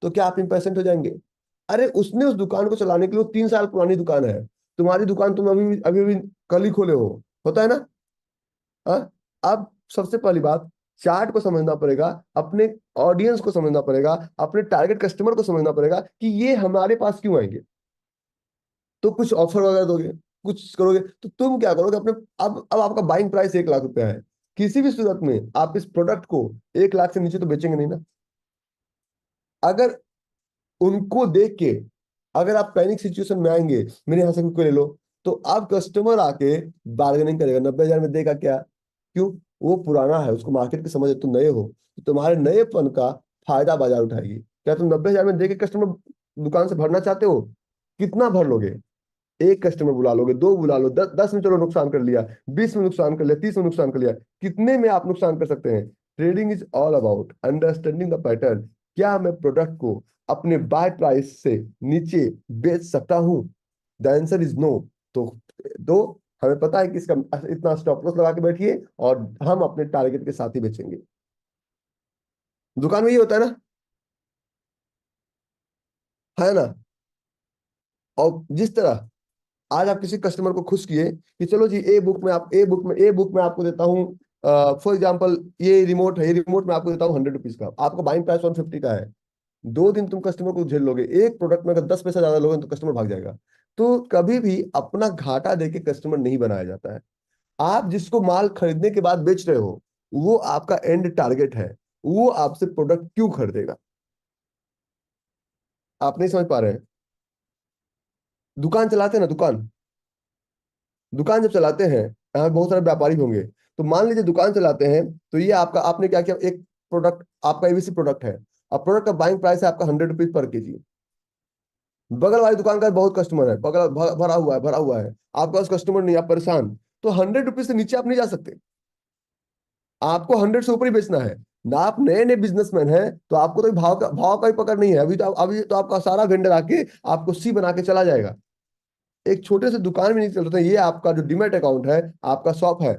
तो क्या आप इम्पेशेंट हो जाएंगे। अरे उसने उस दुकान को चलाने के लिए 3 साल पुरानी दुकान है, तुम्हारी दुकान तुम अभी अभी अभी कल ही खोले हो, होता है ना। हाँ? अब सबसे पहली बात, चार्ट को समझना पड़ेगा, अपने ऑडियंस को समझना पड़ेगा, अपने टारगेट कस्टमर को समझना पड़ेगा कि ये हमारे पास क्यों आएंगे। तो कुछ ऑफर वगैरह दोगे, कुछ करोगे, तो तुम क्या करोगे अपने। अब आपका बाइंग प्राइस 1 लाख रुपया है, किसी भी सूरत में आप इस प्रोडक्ट को 1 लाख से नीचे तो बेचेंगे नहीं ना। अगर उनको देख के अगर आप पैनिक सिचुएशन में आएंगे, मेरे यहाँ से कोई ले लो, तो आप कस्टमर आके बार्गेनिंग करेगा, 90,000 में देगा क्या? क्यों? वो पुराना है, उसको मार्केट की समझ है, तुम नए हो, तो तुम्हारे नएपन का फायदा बाजार उठाएगी। क्या तुम 90,000 में देके कस्टमर दुकान से भरना चाहते हो? कितना भर लोगे? एक कस्टमर बुला लोगे, दो बुला लो, 10 में चलो नुकसान कर लिया, 20 में नुकसान कर लिया, 30 में नुकसान कर लिया, कितने में आप नुकसान कर सकते हैं? Trading is all about understanding the pattern. क्या मैं प्रोडक्ट को अपने बाय प्राइस से नीचे बेच सकता हूं? The answer is no. तो दो, हमें पता है कि इसका इतना स्टॉप लॉस लगा के बैठिए और हम अपने टारगेट के साथ ही बेचेंगे। दुकान में ये होता है ना, है ना? और जिस तरह आज आप किसी कस्टमर को खुश किए कि चलो जी, ए बुक में आपको देता हूँ, फॉर एग्जांपल ये रिमोट है, ये रिमोट में आपको देता हूँ 100 रुपीज का, आपका बाइंग प्राइस 150 का है। 2 दिन तुम कस्टमर को झेल लोगे, एक प्रोडक्ट में अगर 10 पैसा ज्यादा लोगे तो कस्टमर भाग जाएगा। तो कभी भी अपना घाटा देके कस्टमर नहीं बनाया जाता है। आप जिसको माल खरीदने के बाद बेच रहे हो, वो आपका एंड टारगेट है, वो आपसे प्रोडक्ट क्यों खरीदेगा? आप नहीं समझ पा रहे हैं। दुकान चलाते हैं ना, दुकान, दुकान जब चलाते हैं, यहाँ बहुत सारे व्यापारी होंगे, तो मान लीजिए दुकान चलाते हैं, तो ये आपका, आपने क्या किया, एक प्रोडक्ट आपका एबीसी प्रोडक्ट है, अब प्रोडक्ट का बाइंग प्राइस है आपका 100 रुपीज पर केजी। बगल वाली दुकान का बहुत कस्टमर है, बगल भरा हुआ है, भरा हुआ है, आपका पास कस्टमर नहीं, आप परेशान, तो 100 रुपीज से नीचे आप नहीं जा सकते, आपको 100 से ऊपर ही बेचना है ना। आप नए नए बिजनेसमैन हैं, तो आपको तो भाव का ही पकड़ नहीं है, अभी तो आपका सारा वेंडर आके आपको सी बना के चला जाएगा। एक छोटे से दुकान में नहीं चल रहा था, ये आपका जो डीमैट अकाउंट है, आपका शॉप है,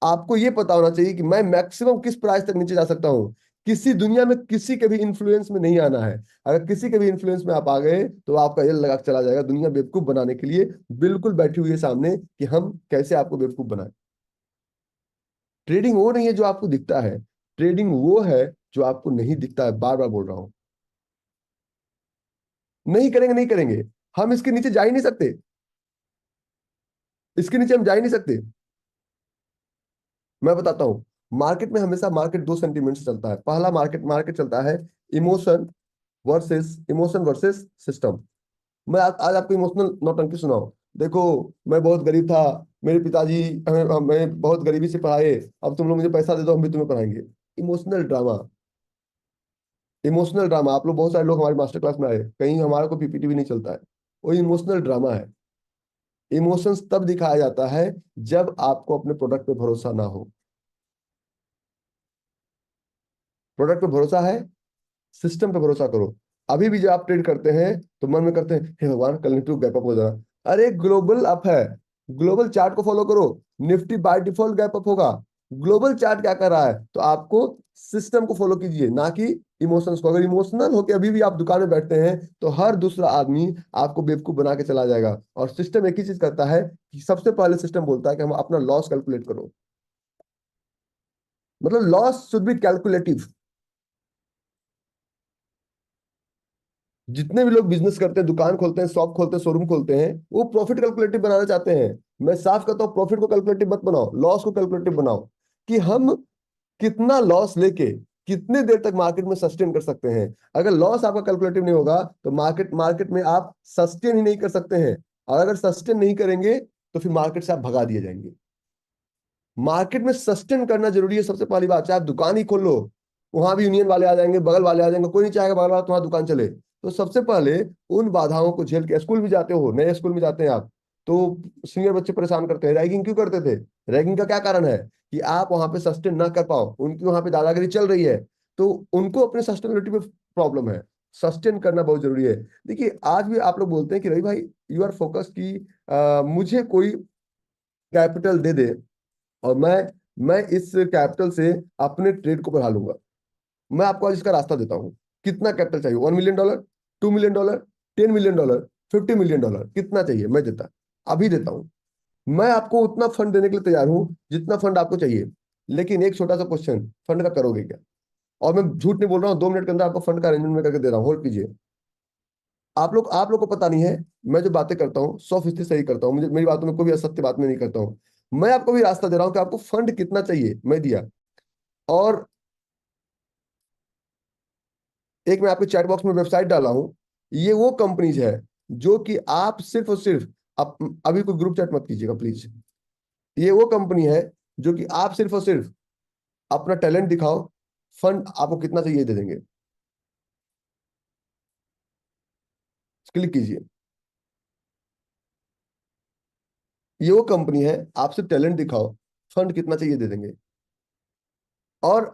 आपको ये पता होना चाहिए कि मैं मैक्सिमम किस प्राइस तक नीचे जा सकता हूँ। किसी दुनिया में किसी के भी इन्फ्लुएंस में नहीं आना है। अगर किसी के भी इन्फ्लुएंस में आप आ गए, तो आपका ये लगा के चला जाएगा, दुनिया बेवकूफ बनाने के लिए बिल्कुल बैठी हुई है सामने कि हम कैसे आपको बेवकूफ बनाए। ट्रेडिंग वो नहीं है जो आपको दिखता है, ट्रेडिंग वो है जो आपको नहीं दिखता है, बार बार बोल रहा हूं। नहीं करेंगे, नहीं करेंगे, हम इसके नीचे जा ही नहीं सकते, इसके नीचे हम जा ही नहीं सकते। मैं बताता हूँ, मार्केट में हमेशा मार्केट 2 सेंटीमेंट से चलता है। पहला मार्केट मार्केट चलता है इमोशन वर्सेस सिस्टम। आज आपको इमोशनल नौटंकी सुनाओ। देखो, मैं बहुत गरीब था, मेरे पिताजी हमें बहुत गरीबी से पढ़ाए, अब तुम लोग मुझे पैसा दे दो, हम भी तुम्हें पढ़ाएंगे। Emotional drama, emotional drama. आप लोग, बहुत सारे लोग हमारे मास्टर क्लास में आए, कहीं हमारा कोई पीपीटी भी नहीं चलता है, वो इमोशनल ड्रामा है। इमोशंस तब दिखाया जाता है जब आपको अपने प्रोडक्ट पे भरोसा ना हो। प्रोडक्ट पे भरोसा है, सिस्टम पे भरोसा करो। अभी भी जब आप ट्रेड करते हैं, तो मन में करते हैं, हे भगवान कल निफ्टी गैप अप हो जाना। अरे ग्लोबल अप है, ग्लोबल चार्ट को फॉलो करो, Nifty by default gap up होगा। ग्लोबल चार्ट क्या कर रहा है, तो आपको सिस्टम को फॉलो कीजिए, ना कि इमोशंस को। अगर इमोशनल होकर अभी भी आप दुकान में बैठते हैं, तो हर दूसरा आदमी आपको बेवकूफ बना के चला जाएगा। और सिस्टम एक ही चीज करता है कि सबसे पहले सिस्टम बोलता है कि हम अपना लॉस कैलकुलेट करो। मतलब लॉस शुड बी कैलकुलेटिव। जितने भी लोग बिजनेस करते हैं, दुकान खोलते हैं, शॉप खोलते हैं, शोरूम खोलते हैं, वो प्रॉफिट कैलकुलेटिव बनाना चाहते हैं। मैं साफ कहता हूं, प्रॉफिट को कैलकुलेटिव मत बनाओ, लॉस को कैलकुलेटिव बनाओ, कि हम कितना लॉस लेके कितने देर तक मार्केट में सस्टेन कर सकते हैं। अगर लॉस आपका कैलकुलेटिव नहीं होगा, तो मार्केट मार्केट में आप सस्टेन ही नहीं कर सकते हैं। और अगर सस्टेन नहीं करेंगे, तो फिर मार्केट से आप भगा दिए जाएंगे। मार्केट में सस्टेन करना जरूरी है, सबसे पहली बात। चाहे आप दुकान ही खोल लो, वहां भी यूनियन वाले आ जाएंगे, बगल वाले आ जाएंगे, कोई नहीं चाहेगा बगल वाला तुम्हारा दुकान चले। तो सबसे पहले उन बाधाओं को झेल के, स्कूल भी जाते हो, नए स्कूल में जाते हैं आप, तो सीनियर बच्चे परेशान करते हैं, रैगिंग क्यों करते थे? रैगिंग का क्या कारण है? कि आप वहां पे सस्टेन ना कर पाओ, उनकी वहां पे दादागिरी चल रही है, तो उनको अपने सस्टेनेबिलिटी पे प्रॉब्लम है। सस्टेन करना बहुत जरूरी है। देखिए, आज भी आप लोग बोलते हैं कि रवि भाई, यू आर फोकस की मुझे कोई कैपिटल दे दे, और मैं इस कैपिटल से अपने ट्रेड को बढ़ा लूंगा। मैं आपको आज इसका रास्ता देता हूं। कितना कैपिटल चाहिए? $1 मिलियन, $2 मिलियन, $10 मिलियन, $50 मिलियन, कितना चाहिए? मैं देता, अभी देता हूं। मैं आपको उतना फंड देने के लिए तैयार हूं जितना फंड आपको चाहिए। लेकिन एक छोटा सा क्वेश्चन, फंड का करोगे क्या? और मैं झूठ नहीं बोल रहा हूँ, 2 मिनट के अंदर आपको फंड का अरेंजमेंट करके दे रहा हूँ, होल्ड कीजिए। आप लोग को पता नहीं है। मैं जो बातें करता हूँ 100% सही करता हूँ, मुझे मेरी बातों में कोई भी असत्य बात मैं नहीं करता हूँ। मैं आपको भी रास्ता दे रहा हूँ कि आपको फंड कितना चाहिए, मैं दिया। और एक मैं आपके चैट बॉक्स में वेबसाइट डाला हूँ। ये वो कंपनीज है जो कि आप सिर्फ और सिर्फ अभी कोई ग्रुप चैट मत कीजिएगा प्लीज। ये वो कंपनी है जो कि आप सिर्फ और सिर्फ अपना टैलेंट दिखाओ, फंड आपको कितना चाहिए दे देंगे। क्लिक कीजिए। ये वो कंपनी है, आप सिर्फ टैलेंट दिखाओ, फंड कितना चाहिए दे देंगे। और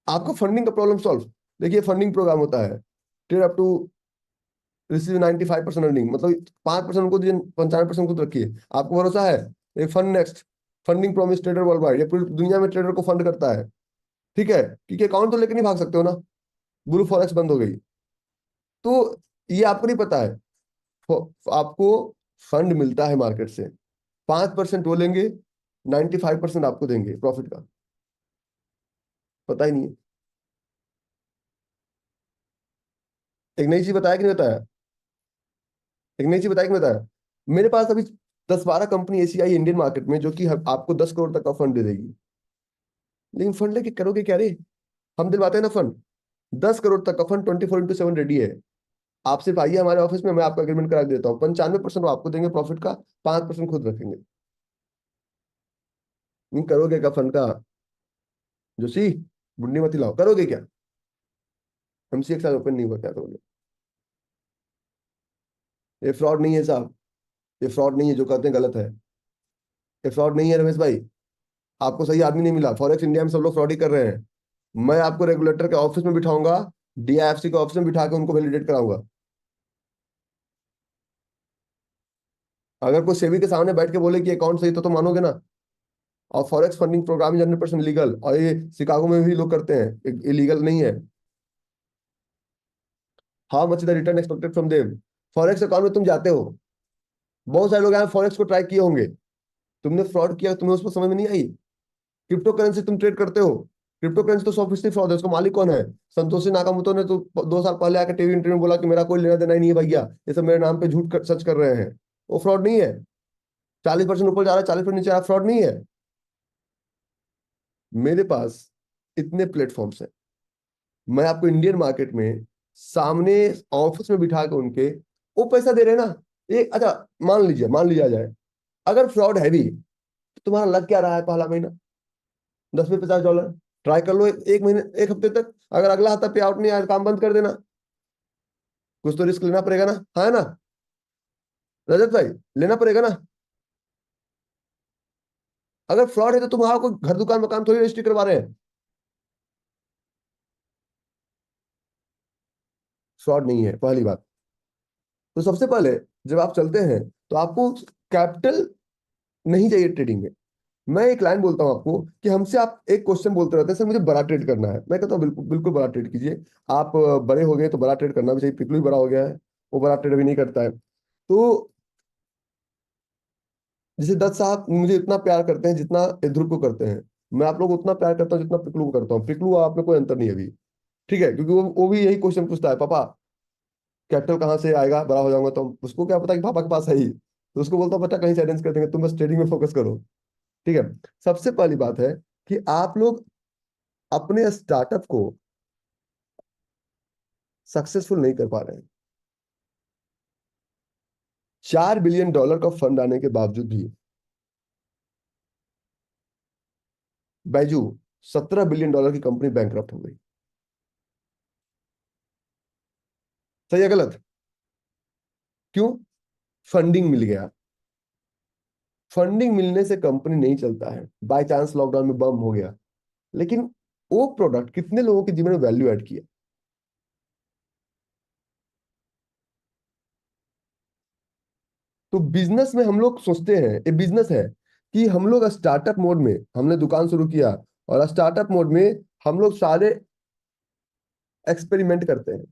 आपका फंडिंग का प्रॉब्लम सॉल्व। देखिए फंडिंग प्रोग्राम होता है, trade up to receive 95% earning, मतलब 5% उनको दीजिए, 95% खुद रखिए। आपको भरोसा है? ये fund next, funding promise trader world wide, ये पूरी दुनिया में ट्रेडर को फंड करता है। ठीक है, क्योंकि अकाउंट तो लेके नहीं भाग सकते हो ना, ब्लू फॉरेक्स बंद हो गई तो। ये आपको नहीं पता है, आपको फंड मिलता है मार्केट से, 5% वो लेंगे, 95% आपको देंगे प्रॉफिट का। पता ही नहीं है। एक नई चीज बताया कि नहीं बताया? एक नई चीज बताया कि नहीं बताया? मेरे पास अभी 10-12 कंपनी ऐसी आई इंडियन मार्केट में जो कि आपको 10 करोड़ तक का फंड दे देगी। लेकिन फंड लेके करोगे क्या रे? हम दिलवाते हैं ना फंड। 10 करोड़ तक का फंड 24/7 रेडी है। आप सिर्फ आइए हमारे ऑफिस में, मैं आपका एग्रीमेंट करा के देता हूँ। 95% वो आपको देंगे प्रॉफिट का, 5% खुद रखेंगे। नहीं करोगे क्या फंड का? जोशी, बुढ़नी मत लाओ, करोगे क्या? एमसी एक साथ ओपन नहीं हुआ, क्या करोगे? ये फ्रॉड नहीं है साहब, ये फ्रॉड नहीं है, जो कहते हैं गलत है। ये फ्रॉड नहीं है रमेश भाई। आपको सही आदमी नहीं मिला, फॉरेक्स इंडिया में सब लोग फ्रॉड ही कर रहे हैं। मैं आपको रेगुलेटर के ऑफिस में बिठाऊंगा, डीआईएफसी के ऑफिस में बिठा के उनको वैलिडेट कराऊंगा। अगर कोई सेबी के सामने बैठ के बोले कि अकाउंट सही तो मानोगे ना? और फॉरेक्स फंडिंग प्रोग्राम 100% लीगल, और ये शिकागो में भी लोग करते हैं, इलीगल नहीं है। How much the return expected from them? Forex account में तुम जाते हो, बहुत सारे लोग यहाँ फॉरेक्स को ट्राई किए होंगे, तुमने फ्रॉड किया, तुम्हें उसको समझ में नहीं आई। क्रिप्टो करेंसी तुम ट्रेड करते हो, क्रिप्टो करेंसी तो 100% फ्रॉड है, उसका मालिक कौन है? संतोषी नाकामोटो ने तो 2 साल पहले आकर टीवी इंटरव्यू में बोला कि मेरा कोई लेना देना ही नहीं है भैया, ये सब मेरे नाम पे सच कर रहे हैं। वो फ्रॉड नहीं है। 40% ऊपर जा रहा है, 40% नीचे आ रहा है, फ्रॉड नहीं है। मेरे पास इतने प्लेटफॉर्म्स हैं, मैं आपको इंडियन मार्केट में सामने ऑफिस में बिठा के उनके, वो पैसा दे रहे हैं ना। एक अच्छा, मान लिया जाए अगर फ्रॉड है भी, तो तुम्हारा लग क्या रहा है पहला महीना? 10 में $50 ट्राई कर लो, एक महीने, एक हफ्ते तक। अगर अगला हफ्ता पे आउट नहीं आया, काम बंद कर देना। कुछ तो रिस्क लेना पड़ेगा ना, है ना रजत भाई? लेना पड़ेगा ना। अगर फ्रॉड है तो तुम कोई घर दुकान मकान थोड़ी रजिस्ट्री करवा रहे हैं। फ्रॉड नहीं है पहली बात। तो सबसे पहले जब आप चलते हैं तो आपको कैपिटल नहीं चाहिए ट्रेडिंग में। मैं एक लाइन बोलता हूं आपको कि हमसे आप एक क्वेश्चन बोलते रहते हैं, सर मुझे बड़ा ट्रेड करना है। मैं कहता हूँ बिल्कुल बिल्कुल बड़ा ट्रेड कीजिए। आप बड़े हो गए तो बड़ा ट्रेड करना भी चाहिए। पिकलू भी बड़ा हो गया है, वो बड़ा ट्रेड भी नहीं करता है। तो जैसे दत्त साहब मुझे इतना प्यार करते हैं जितना ध्रुव को करते हैं, मैं आप लोग को उतना प्यार करता हूँ जितना पिकलू को करता हूँ। पिकलू आप में कोई अंतर नहीं है अभी। ठीक है, क्योंकि वो भी यही क्वेश्चन पूछता है, पापा कैपिटल कहाँ से आएगा बड़ा हो जाऊंगा? तो उसको क्या पता कि पापा के पास है ही, तो उसको बोलता हूँ बेटा कहीं से अरेंज कर देंगे, तुम बस ट्रेडिंग में फोकस करो। ठीक है। सबसे पहली बात है कि आप लोग अपने स्टार्टअप को सक्सेसफुल नहीं कर पा रहे हैं। $4 बिलियन का फंड आने के बावजूद भी बैजू $17 बिलियन की कंपनी बैंकरप्ट हो गई। सही है गलत? क्यों? फंडिंग मिल गया। फंडिंग मिलने से कंपनी नहीं चलता है। बाय चांस लॉकडाउन में बम हो गया, लेकिन वो प्रोडक्ट कितने लोगों के जीवन में वैल्यू ऐड किया? तो बिजनेस में हम लोग सोचते हैं ये बिजनेस है, कि हम लोग स्टार्टअप मोड में हमने दुकान शुरू किया, और स्टार्टअप मोड में हम लोग सारे एक्सपेरिमेंट करते हैं,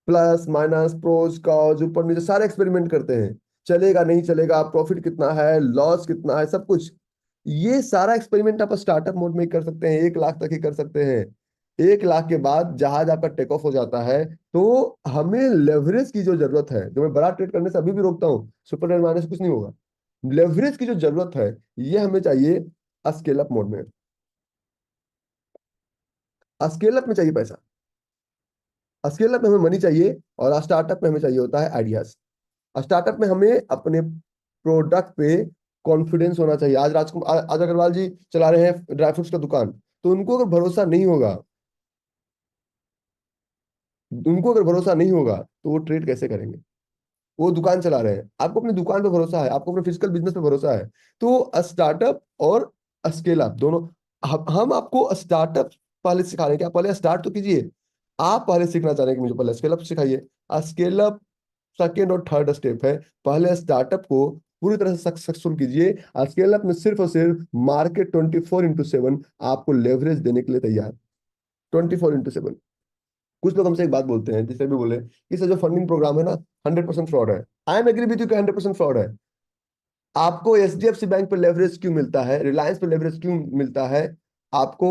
प्लस माइनस प्रोज कॉज ऊपर नीचे सारे एक्सपेरिमेंट करते हैं। चलेगा नहीं चलेगा, प्रॉफिट कितना है, लॉस कितना है, सब कुछ। ये सारा एक्सपेरिमेंट आप स्टार्टअप मोड में ही कर सकते हैं, 1 लाख तक ही कर सकते हैं। 1 लाख के बाद जहाज आपका टेक ऑफ हो जाता है, तो हमें लेवरेज की जो जरूरत है, जो मैं बड़ा ट्रेड करने से अभी भी रोकता हूँ, सुपर ट्रेड मारने से कुछ नहीं होगा, लेवरेज की जो जरूरत है, ये हमें चाहिए स्केल अप मोड में। स्केल अप में चाहिए पैसा, स्केल अप में हमें मनी चाहिए, और स्टार्टअप में हमें चाहिए होता है आइडियाज। स्टार्टअप में हमें अपने प्रोडक्ट पे कॉन्फिडेंस होना चाहिए। आज अग्रवाल जी चला रहे हैं ड्राई फ्रूट्स का दुकान, तो उनको अगर भरोसा नहीं होगा तो वो ट्रेड कैसे करेंगे? वो दुकान चला रहे हैं, आपको अपनी दुकान पे भरोसा है, आपको अपने फिजिकल बिजनेस पे भरोसा है, तो स्टार्टअप और स्केल अप दोनों, हम आपको स्टार्टअप पहले सिखा रहे हैं कि आप पहले स्टार्ट तो कीजिए। आप पहले सीखना चाह रहे हैं कि मुझे पहले स्केल अप सिखाइए। स्केल अप सेकेंड और थर्ड स्टेप है। पहले स्टार्टअप को पूरी तरह से सक्सेसफुल कीजिए। स्केल अप में सिर्फ और सिर्फ मार्केट 24x7 आपको लेवरेज देने के लिए तैयार। 24x7। कुछ लोग हमसे एक बात बोलते हैं, जैसे भी बोले कि सर जो फंडिंग प्रोग्राम है ना, 100% फ्रॉड है। I am agree with you कि 100% फ्रॉड है। आपको एचडीएफसी बैंक पे लेवरेज क्यों मिलता है, रिलायंस पे लेवरेज क्यों मिलता है, आपको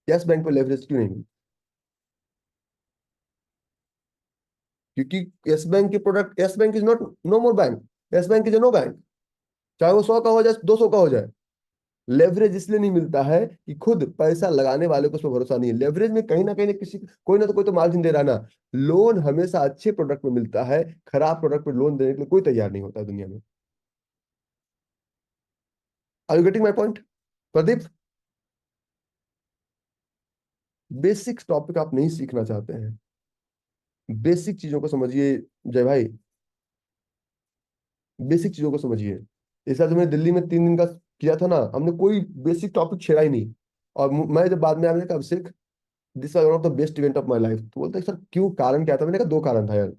यस बैंक पे लेवरेज क्यों नहीं मिलता? क्योंकि यस बैंक की product, Yes Bank is not no more bank, Yes Bank is no bank. चाहे वो 100 का हो जाए, 200 का हो जाए। लेवरेज इसलिए नहीं मिलता है कि खुद पैसा लगाने वाले को उस पर भरोसा नहीं है। लेवरेज में कहीं ना किसी कोई ना तो कोई तो मार्जिन दे रहा है ना। लोन हमेशा अच्छे प्रोडक्ट में मिलता है, खराब प्रोडक्ट पे लोन देने के लिए कोई तैयार नहीं होता है दुनिया में। Are you getting my point, Pradeep? Basic topic आप नहीं सीखना चाहते हैं, बेसिक चीजों को समझिए जय भाई, बेसिक चीजों को समझिए। इस साल जो मैंने दिल्ली में 3 दिन का किया था ना, हमने कोई बेसिक टॉपिक छेड़ा ही नहीं। और मैं जब बाद में आने का, Abhishek this was one of the best event of my life, तो बोलते हैं सर क्यों, कारण क्या था? मैंने कहा 2 कारण था यार।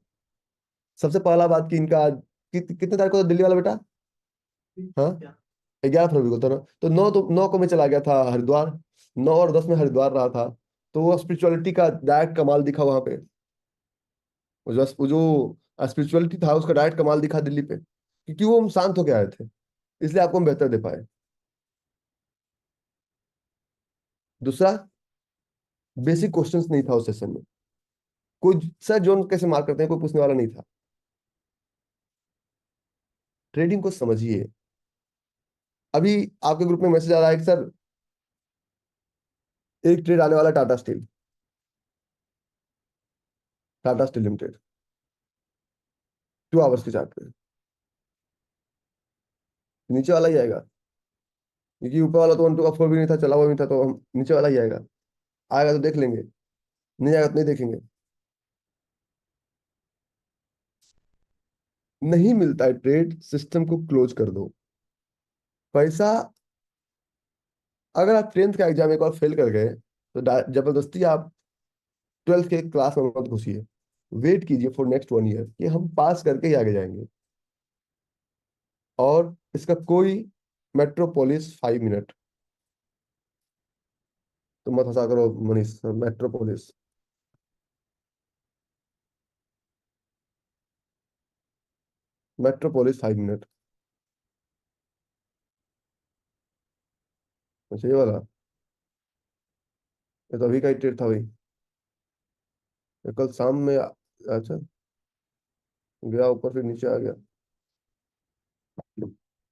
सबसे पहला बात कि इनका कितने तारीख को था दिल्ली वाला बेटा? हाँ, 11 फरवरी को था ना, तो 9 को मैं चला गया था हरिद्वार। 9 और 10 में हरिद्वार रहा था। तो वो स्पिरिचुअलिटी का डायरेक्ट कमाल दिखा वहां पे। वो जो स्पिरिचुअलिटी था उसका डायरेक्ट कमाल दिखा दिल्ली पे, क्योंकि वो हम शांत होके आए थे, इसलिए आपको हम बेहतर दे पाए। दूसरा, बेसिक क्वेश्चंस नहीं था उस सेशन में। कोई सर जोन कैसे मार्क करते हैं कोई पूछने वाला नहीं था। ट्रेडिंग को समझिए। अभी आपके ग्रुप में मैसेज आ रहा है कि सर एक ट्रेड आने वाला, Tata steel, Tata steel limited, 2 hours के चार्ट पे। नीचे वाला ही आएगा, क्योंकि ऊपर वाला तो 1 2 का 4 भी नहीं था, चला हुआ भी नहीं था, तो हम नीचे वाला ही आएगा। आएगा तो देख लेंगे, नहीं आएगा तो नहीं देखेंगे। नहीं मिलता है ट्रेड, सिस्टम को क्लोज कर दो। पैसा, अगर आप 10th का एग्जाम एक बार फेल कर गए, तो जबरदस्ती आप 12th के क्लास में मत घुसिए। वेट कीजिए फॉर नेक्स्ट 1 ईयर कि हम पास करके ही आगे जाएंगे। और इसका कोई, मेट्रोपोलिस 5 मिनट, तो मत हंसा करो मनीष, मेट्रोपोलिस, मेट्रोपोलिस 5 मिनट। अच्छा, ये वाला, ये तो अभी का ही ट्रेड था भाई, ये कल शाम में अच्छा, गया ऊपर फिर नीचे आ गया।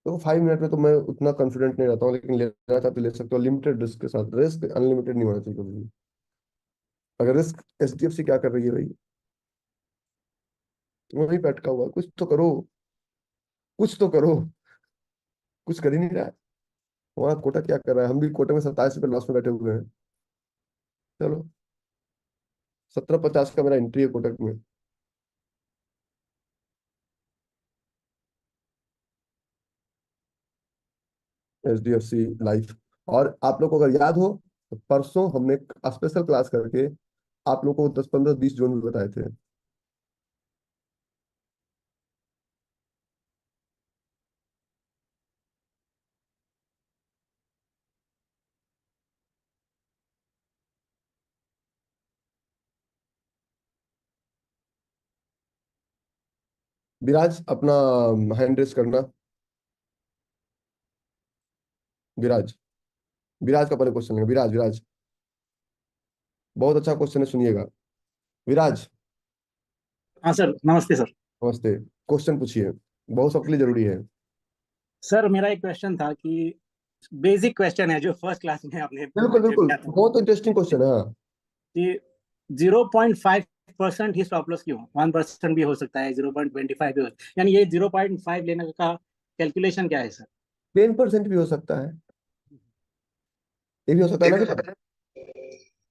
तो 5 मिनट में तो मैं उतना कॉन्फिडेंट नहीं रहता हूँ, लेकिन लेना चाहते ले सकते हो लिमिटेड रिस्क के साथ। रिस्क अनलिमिटेड नहीं होना चाहिए कभी भी। अगर रिस्क, एचडीएफसी क्या कर रही है भाई? वहीं पे अटका हुआ है। कुछ तो करो, कुछ तो करो। कुछ कर ही नहीं रहा है। वहां कोटक क्या कर रहा है? हम भी कोटक में 27 रुपये लॉस में बैठे हुए हैं। चलो, 17.50 का मेरा एंट्री है कोटक में। HDFC life. और आप लोग को अगर याद हो, तो परसों हमने स्पेशल क्लास करके आप लोग को 10 15 20 जोन भी बताए थे। विराज अपना हैंड रेस करना। विराज, विराज का पहले क्वेश्चन लेंगे। विराज, विराज, बहुत अच्छा क्वेश्चन है, सुनिएगा। विराज, हाँ सर, नमस्ते सर। नमस्ते। क्वेश्चन पूछिए, बहुत सबके लिए जरूरी है। सर मेरा एक क्वेश्चन था कि बेसिक क्वेश्चन है जो फर्स्ट क्लास में आपने बिल्कुल जब बिल्कुल, किया था बहुत इंटरेस्टिंग क्वेश्चन है, हाँ। कि 0.5% ही स्टॉप लॉस क्यों, 1% भी हो सकता है, 0.25 भी हो सकता है, यानी ये 0.5 लेने का कैलकुलेशन क्या है सर? 10% भी हो सकता है, ये भी हो सकता है ये ना भी हो बेटा। सकता है।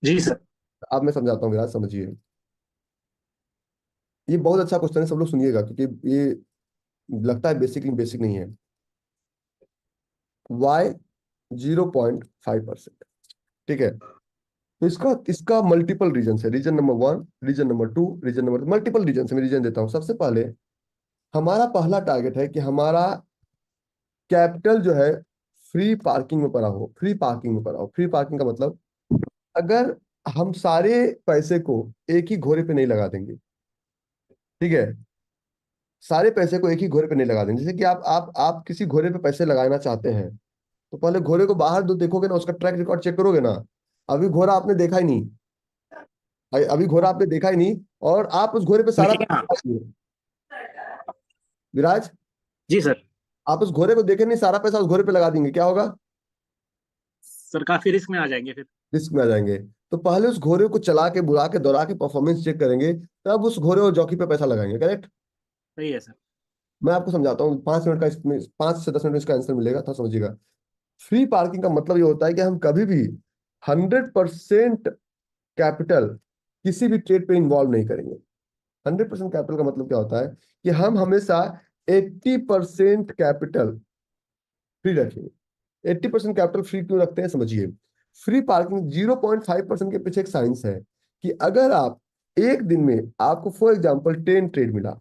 जी सर। अब मैं समझाता हूँ विराज, समझिए। ये बहुत अच्छा क्वेश्चन है, सब लोग सुनिएगा, क्योंकि ये लगता है बेसिक, लेकिन बेसिक नहीं है। वाई 0.5%, ठीक है। तो इसका इसका मल्टीपल रीजन है। Reason number one, reason number two, reason number, multiple reason है। मैं रीजन देता हूँ। सबसे पहले हमारा पहला टारगेट है कि हमारा कैपिटल जो है फ्री पार्किंग में पड़ा हो। फ्री पार्किंग में पड़ा हो। फ्री पार्किंग का मतलब, अगर हम सारे पैसे को एक ही घोड़े पे नहीं लगा देंगे, ठीक है, सारे पैसे को एक ही घोड़े पे नहीं लगा देंगे। जैसे कि आप किसी घोड़े पे पैसे लगाना चाहते हैं, तो पहले घोड़े को बाहर दो, देखोगे ना, उसका ट्रैक रिकॉर्ड चेक करोगे ना। अभी घोड़ा आपने देखा ही नहीं, अभी घोड़ा आपने देखा ही नहीं, और आप उस घोड़े पे सारा देखिए हाँ। पैसा लगा दिए। विराज, जी सर। आप उस घोड़े को देखे नहीं, सारा पैसा उस घोड़े पे लगा देंगे, क्या होगा? सर काफी रिस्क में आ जाएंगे फिर। रिस्क में आ जाएंगे। तो पहले उस घोड़े को चला के, बुला के, दौड़ा के परफॉर्मेंस चेक करेंगे, तब उस घोड़े और जॉकी पे पैसा लगाएंगे। करेक्ट? सही है सर। मैं आपको समझाता हूँ, 5 मिनट का इसमें, 5 से 10 मिनट में इसका आंसर मिलेगा, तो समझिएगा। फ्री पार्किंग का मतलब ये होता है कि हम कभी भी 100% कैपिटल किसी भी ट्रेड पे इन्वॉल्व नहीं करेंगे। 100% कैपिटल का मतलब क्या होता है कि हम हमेशा 80% कैपिटल फ्री रखेंगे। 80% कैपिटल फ्री क्यों रखते हैं, समझिए। फ्री पार्किंग 0.5% के पीछे एक साइंस है कि अगर आप एक दिन में, आपको फॉर एग्जांपल 10 ट्रेड मिला,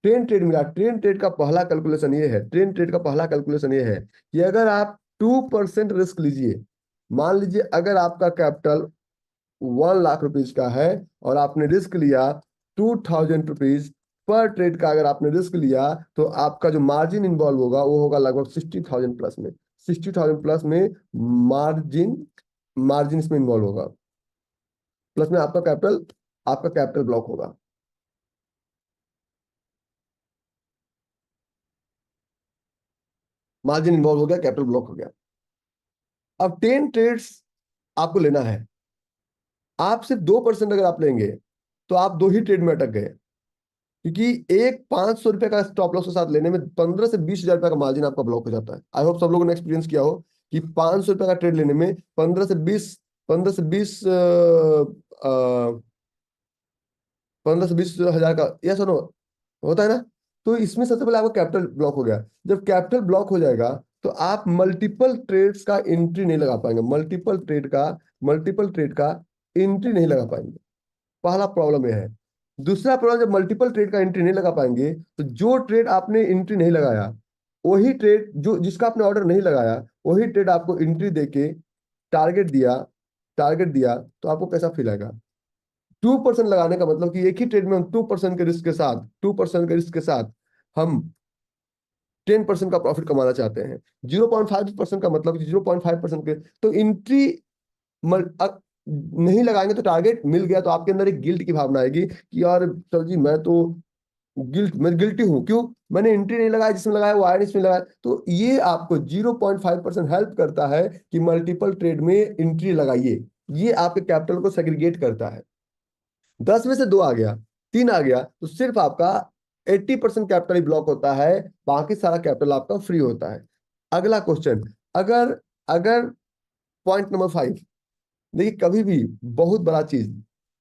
10 ट्रेड मिला, ट्रेन ट्रेड का पहला कैलकुलेशन ये है, ट्रेन ट्रेड का पहला कैलकुलेशन ये है कि अगर आप 2% रिस्क लीजिए, मान लीजिए अगर आपका कैपिटल 1 लाख रुपीज का है, और आपने रिस्क लिया 2000 रुपीज पर ट्रेड का, अगर आपने रिस्क लिया, तो आपका जो मार्जिन इन्वॉल्व होगा वो होगा लगभग 60,000 प्लस में। 60,000 प्लस में मार्जिन मार्जिन इसमें इन्वॉल्व होगा, प्लस में आपका कैपिटल ब्लॉक होगा। मार्जिन इन्वॉल्व हो गया, कैपिटल ब्लॉक हो गया। अब 10 ट्रेड्स आपको लेना है। आप सिर्फ 2% अगर आप लेंगे, तो आप दो ही ट्रेड में अटक गए, क्योंकि एक 500 रुपए का स्टॉप लॉस के साथ लेने में 15 से 20 हजार रुपए का मार्जिन आपका ब्लॉक हो जाता है। आई होप सब लोगों ने एक्सपीरियंस किया हो कि 500 रुपए का ट्रेड लेने में 15 से 20 15 से 20 हजार का, यस और नो, होता है ना। तो इसमें सबसे पहले आपका कैपिटल ब्लॉक हो गया। जब कैपिटल ब्लॉक हो जाएगा, तो आप मल्टीपल ट्रेड्स का एंट्री नहीं लगा पाएंगे। मल्टीपल ट्रेड का एंट्री नहीं लगा पाएंगे। पहला प्रॉब्लम यह है। दूसरा प्रॉब्लम, जब मल्टीपल ट्रेड का एंट्री नहीं लगा पाएंगे, तो जो ट्रेड आपने एंट्री नहीं लगाया, वही ट्रेड जो जिसका आपने ऑर्डर नहीं लगाया, वही ट्रेड आपको एंट्री देके टारगेट दिया टारगेट दिया, तो आपको कैसा फील आएगा? 2% लगाने का मतलब कि एक ही ट्रेड में हम 2% के रिस्क के साथ हम 10% का प्रॉफिट कमाना चाहते हैं। 0.5% का मतलब 0.5% के, तो एंट्री नहीं लगाएंगे, तो टारगेट मिल गया, तो आपके अंदर एक गिल्ट की भावना आएगी कि यार सर जी, मैं गिल्टी हूं, क्यों मैंने एंट्री नहीं लगाया, जिसमें लगाया वो आया नहीं, इसमें लगाया। तो ये आपको 0.5% हेल्प करता है कि मल्टीपल ट्रेड में एंट्री लगाइए। ये आपके कैपिटल को सेग्रीगेट करता है। 10 में से 2 आ गया, 3 आ गया, तो सिर्फ आपका 80% कैपिटल ही ब्लॉक होता है, बाकी सारा कैपिटल आपका फ्री होता है। अगला क्वेश्चन, अगर अगर पॉइंट नंबर 5, देखिए, कभी भी बहुत बड़ा चीज,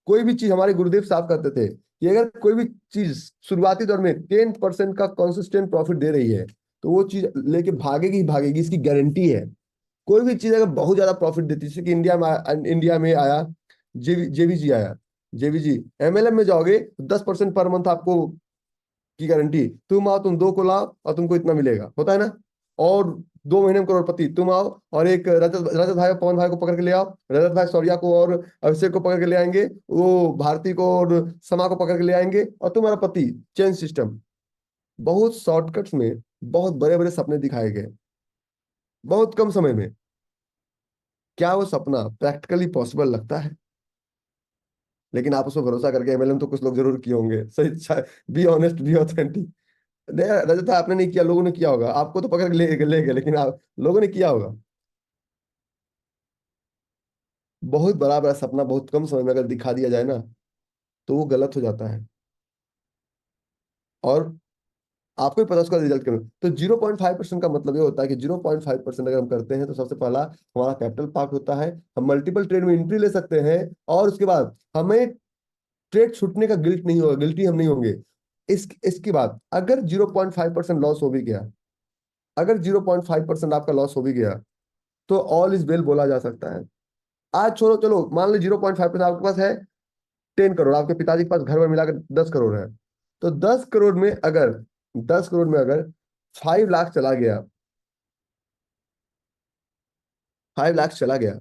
कोई भी चीज, हमारे गुरुदेव साहब कहते थे कि अगर कोई भी चीज शुरुआती दौर में 10% का कंसिस्टेंट प्रॉफिट दे रही है, तो वो चीज लेके भागेगी ही भागेगी, इसकी गारंटी है। कोई भी चीज अगर बहुत ज्यादा प्रॉफिट देती है, जैसे कि इंडिया में आया, जेवीजी आया। जेवीजी, एमएलएम में जाओगे तो 10% पर मंथ आपको की गारंटी। तुम आओ, तुम 2 को लाओ, और तुमको इतना मिलेगा, होता है ना। और 2 महीने में करोड़पति तुम आओ, और एक रजत रजत भाई, पवन भाई को पकड़ के ले आओ, रजत भाई सौर्या को और अभिषेक को पकड़ के ले आएंगे, वो भारती को और समा को पकड़ के ले आएंगे, और तुम्हारा पति। Chain system. बहुत शॉर्टकट्स में बहुत बड़े बड़े सपने दिखाए गए, बहुत कम समय में। क्या वो सपना प्रैक्टिकली पॉसिबल लगता है? लेकिन आप उस पर भरोसा करके एमएलएम तो कुछ लोग जरूर किए होंगे, सही। Be honest, be authentic. नहीं रजत, आपने नहीं किया, लोगों ने किया होगा, आपको तो पकड़ के ले गए, लेकिन आप लोगों ने किया होगा। बहुत बड़ा बड़ा सपना बहुत कम समय में अगर दिखा दिया जाए ना, तो वो गलत हो जाता है। और आपको ही पता उसका रिजल्ट क्या। तो 0.5% का मतलब ये होता है कि 0.5% अगर हम करते हैं तो सबसे पहला हमारा कैपिटल पार्ट होता है, हम मल्टीपल ट्रेड में एंट्री ले सकते हैं, और उसके बाद हमें ट्रेड छूटने का गिल्ट नहीं होगा, गिल्टी हम नहीं होंगे। इसके बाद अगर 0.5% लॉस हो भी गया, अगर 0.5% आपका लॉस हो भी गया, तो ऑल इज वेल बोला जा सकता है। आज छोड़ो, चलो मान लो 0.5% आपके पास है 10 करोड़, आपके पिताजी के पास घर में मिलाकर 10 करोड़ है। तो 10 करोड़ में अगर 5 लाख चला गया, 5 लाख चला गया,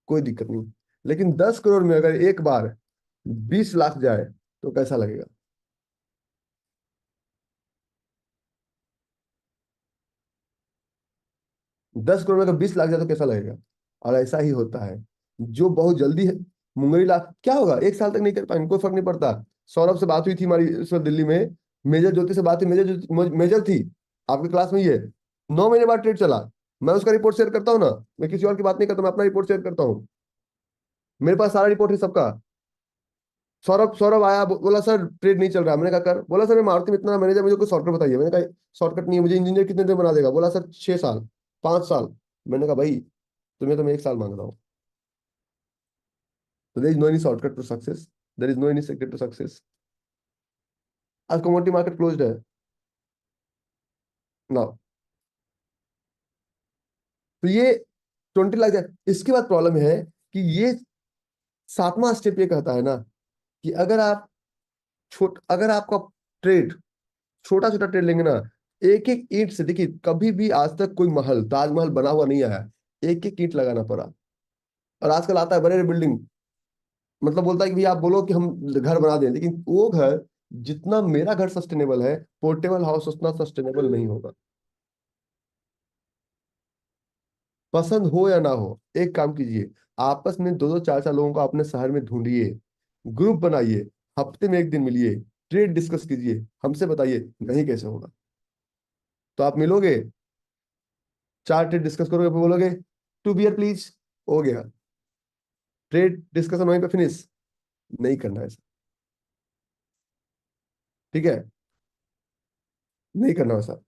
कोई दिक्कत नहीं। लेकिन 10 करोड़ में अगर एक बार 20 लाख जाए, तो कैसा लगेगा? 10 करोड़ में अगर 20 लाख जाए तो कैसा लगेगा? और ऐसा ही होता है। जो बहुत जल्दी है, मुंगरी लाख क्या होगा, 1 साल तक नहीं कर पाएंगे, कोई फर्क नहीं पड़ता। सौरभ से बात हुई थी हमारी इस वक्त दिल्ली में, मेजर ज्योति से बात हुई, मेजर थी, आपकी क्लास में ही है। 9 महीने बाद ट्रेड चला। मैं उसका रिपोर्ट शेयर करता हूँ ना, मैं किसी और की बात नहीं करता, मैं अपना रिपोर्ट शेयर करता हूँ। मेरे पास सारा रिपोर्ट है सबका। सौरभ सौरभ आया, बोला सर ट्रेड नहीं चल रहा। मैंने कहा कर, बोला सर मैं मारुति में इतना मैनेजर, मुझे कोई शॉर्टकट बताइए। मैंने कहा शॉर्टकट नहीं है, मुझे इंजीनियर कितने दिन बना देगा? बोला सर 6 साल, 5 साल। मैंने कहा भाई, तुम्हें तो मैं 1 साल मांग रहा हूँ। तो there is no any shortcut to success, there is no any secret to success. आज कमोडिटी मार्केट क्लोज्ड है ना, तो ये 20 लाख जाए। इसके बाद प्रॉब्लम है कि ये 7वां स्टेप ये कहता है ना, कि अगर आपका ट्रेड, छोटा छोटा ट्रेड लेंगे ना, एक एक ईंट से, देखिए कभी भी आज तक कोई महल, ताजमहल बना हुआ नहीं आया, एक एक ईंट लगाना पड़ा। और आजकल आता है बड़े बड़े बिल्डिंग, मतलब बोलता है कि भाई आप बोलो कि हम घर बना दें, लेकिन वो घर जितना मेरा घर सस्टेनेबल है, पोर्टेबल हाउस उतना सस्टेनेबल नहीं होगा। पसंद हो या ना हो, एक काम कीजिए, आपस में दो दो चार चार लोगों को अपने शहर में ढूंढिए, ग्रुप बनाइए, हफ्ते में एक दिन मिलिए, ट्रेड डिस्कस कीजिए, हमसे बताइए नहीं कैसे होगा। तो आप मिलोगे, 4 ट्रेड डिस्कस करोगे, फिर बोलोगे 2 बियर प्लीज, हो गया, ट्रेड डिस्कशन वहीं पे फिनिश। नहीं करना है ऐसा, ठीक है, नहीं करना वैसा।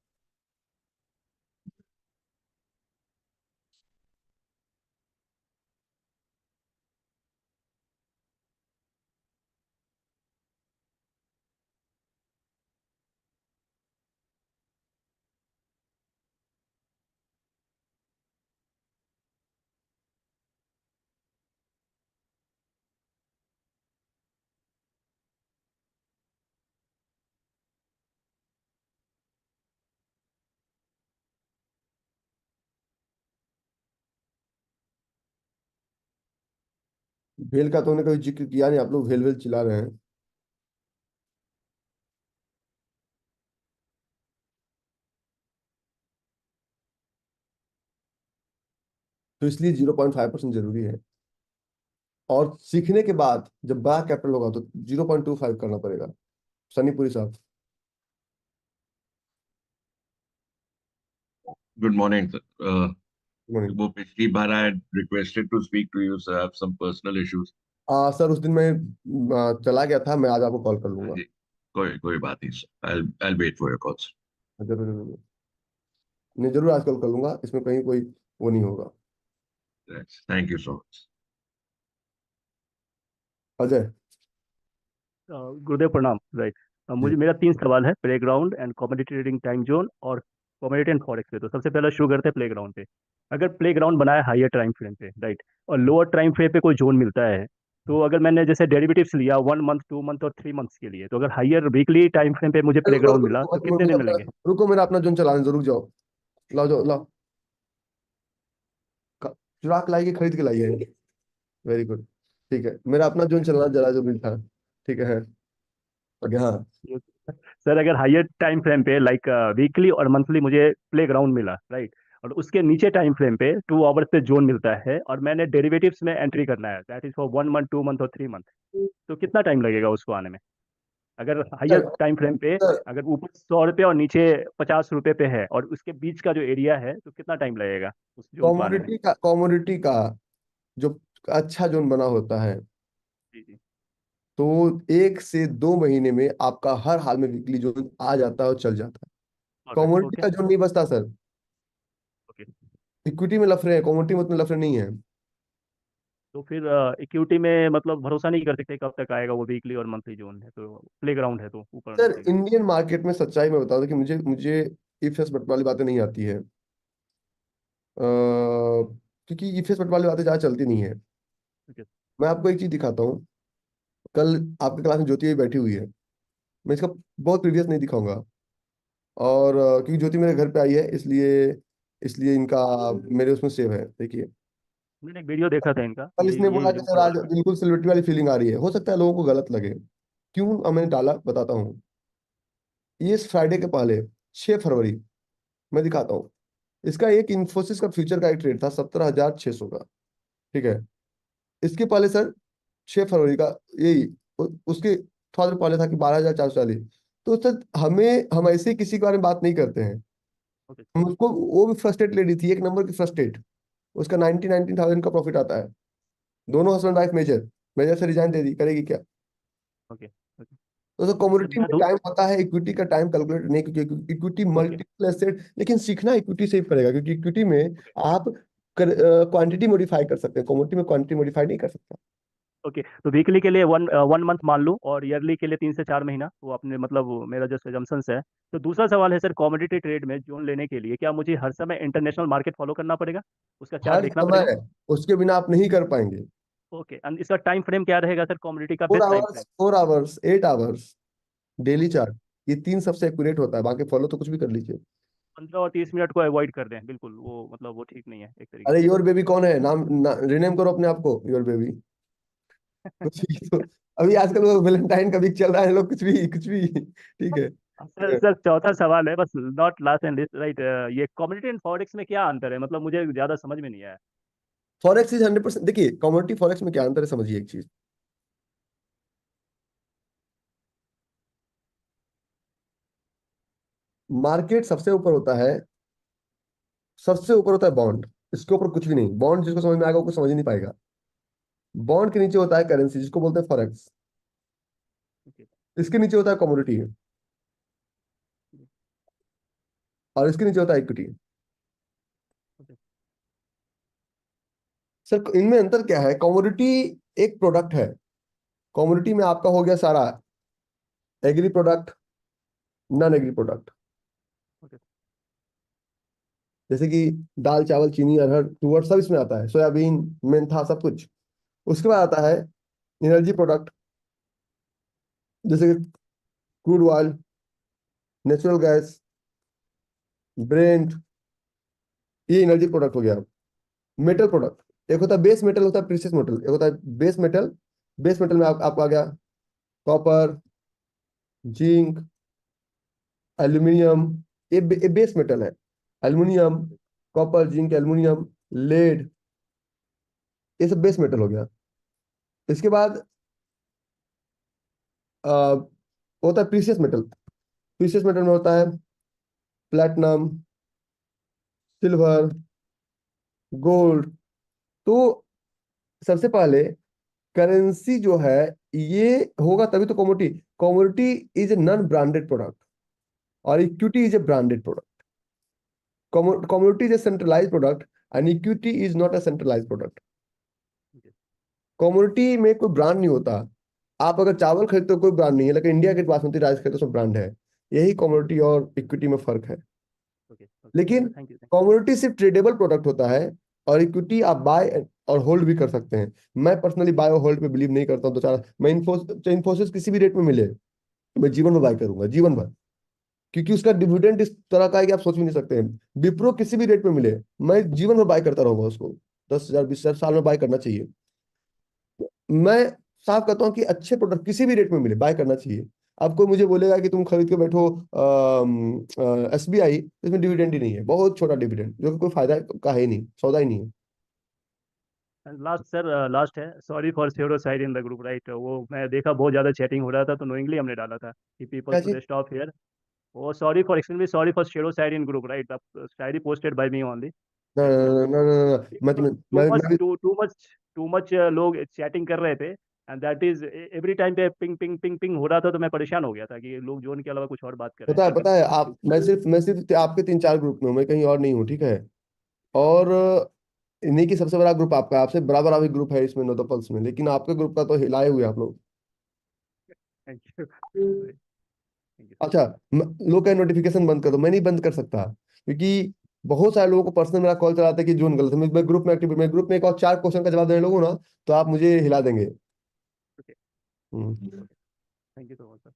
भेल का तो उन्होंने कभी जिक्र किया नहीं, आप लोग भेल भेल चिल्ला रहे हैं। तो इसलिए 0.5% जरूरी है। और सीखने के बाद जब बड़ा कैपिटल होगा तो 0.25 करना पड़ेगा। सनीपुरी साहब। Good morning, sir. morning। वो पिछली बार I had requested to speak to you, sir. I have some personal issues. Sir उस दिन मैं चला गया था, मैं आज आपको कॉल कर हाँ लूंगा। जी, कोई कोई बात नहीं, sir. I'll wait for your calls. जरूर जरूर, नहीं जरूर आज कॉल कर लूंगा, इसमें कहीं कोई वो नहीं होगा। Yes. Thank you so much. Ajay. गुरुदेव प्रणाम। राइट। जी। मुझे मेरा 3 सवाल है, playground and commodity trading time zone और कमोडिटी एंड फॉरेक्स पे। तो सबसे पहले शुरू करते हैं प्लेग्राउंड पे। अगर प्लेग्राउंड बनाया हायर टाइम फ्रेम पे, राइट, और लोअर टाइम फ्रेम पे कोई जोन मिलता है, तो अगर मैंने जैसे डेरिवेटिव्स लिया 1 मंथ, 2 मंथ और 3 मंथ्स के लिए, तो अगर हायर वीकली टाइम फ्रेम पे मुझे रुको प्लेग्राउंड रुको मिला तो रुको, कितने दिन मिलेंगे? रुको मेरा अपना जोन चलाने दो, रुक जाओ। लाओ जाओ लाओ, चुरा के लाइए, खरीद के लाइए। Very good. ठीक है, मेरा अपना जोन चलाना जरा जरूरी था। ठीक है। ओके हाँ। सर अगर हायर टाइम फ्रेम पे लाइक वीकली और मंथली मुझे प्ले ग्राउंड मिला, राइट, और उसके नीचे टाइम फ्रेम पे 2 आवर्स पे जोन मिलता है, और मैंने डेरिवेटिव्स में एंट्री करना है, that is for 1 month, 2 month और 3 मंथ, तो कितना टाइम लगेगा उसको आने में? अगर हायर सर टाइम फ्रेम पे, सर अगर ऊपर 100 रुपये और नीचे 50 रुपये पे है, और उसके बीच का जो एरिया है, तो कितना टाइम लगेगा उस जोन को आने में? कमोडिटी का जो अच्छा जोन बना होता है, जी जी। तो 1 से 2 महीने में आपका हर हाल में वीकली जोन आ जाता है और चल जाता है। परफेक्ट, कमोडिटी ओके का जोन नहीं बचता सर। ओके। इक्विटी में लफड़े हैं, कमोडिटी में उतने लफड़े नहीं है। तो फिर इक्विटी में मतलब भरोसा नहीं कर सकते कब तक आएगा वो वीकली और मंथली जोन है, तो प्ले ग्राउंड है तो ऊपर और सर नीचे का। इंडियन मार्केट में सच्चाई में बता दो कि मुझे मुझे इफेस बट वाली बातें नहीं आती है, क्योंकि इफेस बट वाली बातें ज़्यादा चलती नहीं है। ओके। मैं आपको एक चीज दिखाता हूँ। कल आपकी क्लास में ज्योति भी बैठी हुई है, मैं इसका बहुत प्रीवियस नहीं दिखाऊंगा। और क्योंकि ज्योति मेरे घर पे आई है, इसलिए इसलिए इनका मेरे उसमें सेव है, देखिए। मैंने एक वीडियो देखा था इनका, कल ये इसने यही बोला कि जो सर ऊपर आज वाला। बिल्कुल सिल्विटी वाली फीलिंग आ रही है। हो सकता है लोगों को गलत लगे, क्यों अब मैंने डाला बताता हूँ। ये इस फ्राइडे के पहले 6 फरवरी, मैं दिखाता हूँ। इसका एक इन्फोसिस का फ्यूचर का एक ट्रेड था 17,600 का, ठीक है। इसके पहले सर 6 फरवरी का यही उसके थोड़ा देर पहले था कि 12,440। तो सर हम ऐसे किसी के बारे में बात नहीं करते हैं। ओके। हम उसको, वो भी फ्रस्ट्रेट लेडी थी, एक नंबर की फ्रस्ट्रेट। उसका 19,000 का प्रॉफिट आता है। दोनों हस्बैंड वाइफ मेजर, मेजर से रिजाइन दे दी, करेगी क्या? Okay okay. तो सर सर कमोडिटी बिना में धूप। टाइम होता है, इक्विटी का टाइम कैलकुलेट नहीं, क्योंकि इक्विटी ओके मल्टीपल एसेट, लेकिन सीखना इक्विटी से ही पड़ेगा, क्योंकि इक्विटी में ओके आप क्वांटिटी मॉडिफाई कर सकते हैं, कमोडिटी में क्वांटिटी मॉडिफाई नहीं कर सकता। ओके। तो वीकली के लिए 1 मंथ मान लूँ, और ईयरली के लिए 3 से 4 महीना, वो आपने मतलब मेरा जो सजम्पशंस है। तो दूसरा सवाल है सर, कमोडिटी ट्रेड में जोन लेने के लिए क्या मुझे हर समय इंटरनेशनल मार्केट फॉलो करना पड़ेगा, उसका चार्ट हर देखना पड़ेगा? समय उसके बिना आप नहीं कर पाएंगे। ओके, एंड इसका टाइम फ्रेम क्या रहेगा सर, कमोडिटी का four best time hours frame? 4 hours 8 hours daily okay. Chart, ये तीन सबसे एक्यूरेट होता है, बाकी फॉलो तो कुछ भी कर लीजिए। 15 और 30 मिनट को अवॉइड कर दें, बिल्कुल वो मतलब वो ठीक नहीं है एक तरीके अरे से। योर बेबी कौन है, रिनेम करो अपने आप को, योर बेबी। कुछ भी तो, अभी आजकल वो वैलेंटाइन का वीक चल रहा है, लोग कुछ भी ठीक है। सर सर चौथा सवाल है बस, not last and list, right. ये कमोडिटी एंड फॉरेक्स में क्या अंतर है, मतलब मुझे ज्यादा समझ में नहीं आया। Forex is 100%। देखिए कमोडिटी फॉरेक्स में क्या अंतर है, समझिए एक चीज। मार्केट सबसे ऊपर होता है, सबसे ऊपर होता है बॉन्ड, इसके ऊपर कुछ भी नहीं। बॉन्ड जिसको समझ में आएगा वो कुछ समझ ही नहीं पाएगा। बॉन्ड के नीचे होता है करेंसी, जिसको बोलते हैं फॉरेक्स। ओके। इसके नीचे होता है कमोडिटी, और इसके नीचे होता है इक्विटी। ओके। सर इनमें अंतर क्या है? कमोडिटी एक प्रोडक्ट है। कमोडिटी में आपका हो गया सारा agree product, non agree product, okay. जैसे कि दाल चावल चीनी अरहर तुअर सब इसमें आता है, सोयाबीन मेंथा सब कुछ। उसके बाद आता है एनर्जी प्रोडक्ट, जैसे कि crude oil, natural gas, Brent, ये एनर्जी प्रोडक्ट हो गया। मेटल प्रोडक्ट, एक होता है बेस मेटल, होता है प्रीशियस मेटल, एक होता है बेस मेटल। बेस मेटल में आपको आ गया कॉपर, जिंक, एल्यूमिनियम, ये बेस मेटल है। Aluminium, copper, zinc, aluminium, lead, ये सब बेस मेटल हो गया। इसके बाद होता है प्रीशियस मेटल। प्रीशियस मेटल में होता है प्लैटिनम, सिल्वर, गोल्ड। तो सबसे पहले करेंसी जो है, ये होगा तभी तो commodity. Commodity is a non branded product, और equity is a branded product. Commodity is a centralise product and equity is not a centralise product. Okay. Commodity में कोई ब्रांड नहीं होता। आप अगर चावल खरीदते हो कोई ब्रांड नहीं है, लेकिन इंडिया के बासमती राइस खरीदते हो सब ब्रांड है। यही कमोडिटी और इक्विटी में फर्क है। ओके लेकिन सर, थैंक यू। कमोडिटी सिर्फ ट्रेडेबल प्रोडक्ट होता है, और इक्विटी आप बाय और होल्ड भी कर सकते हैं। मैं पर्सनली बाय और होल्ड पे बिलीव नहीं करता हूँ। तो चार मैं इन्फोसिस किसी भी रेट में मिले तो मैं जीवन में बाय करूंगा, जीवन भर। क्योंकि उसका डिविडेंड इस तरह का है कि आप सोच भी नहीं सकते हैं। विप्रो किसी भी रेट में मिले, मैं जीवन भर बाय करता रहूंगा उसको। 10,000 20,000 साल में बाय करना चाहिए। मैं साफ कहता हूँ कि अच्छे प्रोडक्ट किसी भी रेट में मिले बाय करना चाहिए। अब कोई मुझे बोलेगा कि तुम खरीद के बैठो SBI, इसमें डिविडेंड ही नहीं है, बहुत छोटा डिविडेंड, जो कि कोई फायदा का है ही नहीं, सौदा ही नहीं है। लास्ट सर, लास्ट है, सॉरी फॉर शेयरो side in the group, right? वो मैं देखा बहुत ज़्यादा चैटिंग हो रहा था, तो नोइंगली हमने डाला था कि पीपल क्या शुड चीज? Stop here. वो sorry for, extremely sorry for शेयरो साइड इन ग्रुप, राइट? शायरी पोस्टेड बाय मी ओनली। ना राइट, ना तो ना ना ना, ना, मैं तुम्हें टू मच मैं भी टू मच लोग चैटिंग कर रहे थे, and that is every time पे पिंग पिंग पिंग पिंग हो रहा था, तो मैं परेशाान हो गया था कि लोग जोन के अलावा कुछ और बात कर रहे हैं, क्या पता करें? है आप, मैं सिर्फ आपके 3-4 ग्रुप में हूँ, मैं कहीं और नहीं हूँ, ठीक है। और इन्हीं की सबसे बड़ा ग्रुप आपका है, आपसे बराबर अभी ग्रुप है इसमें, नो द पल्स में, लेकिन आपके ग्रुप का तो हिलाए हुए आप लोग। Thank you, thank you sir. अच्छा, लोग का नोटिफिकेशन बंद कर दो, मैं नहीं बंद कर सकता, क्योंकि बहुत सारे लोगों को पर्सनल मेरा कॉल चलाता है कि जोन गलत है। मैं ग्रुप में एक्टिव, मैं ग्रुप में एक और 4 क्वेश्चन का जवाब देने लगूँ ना, तो आप मुझे हिला देंगे। Okay, hmm. Thank you so much sir.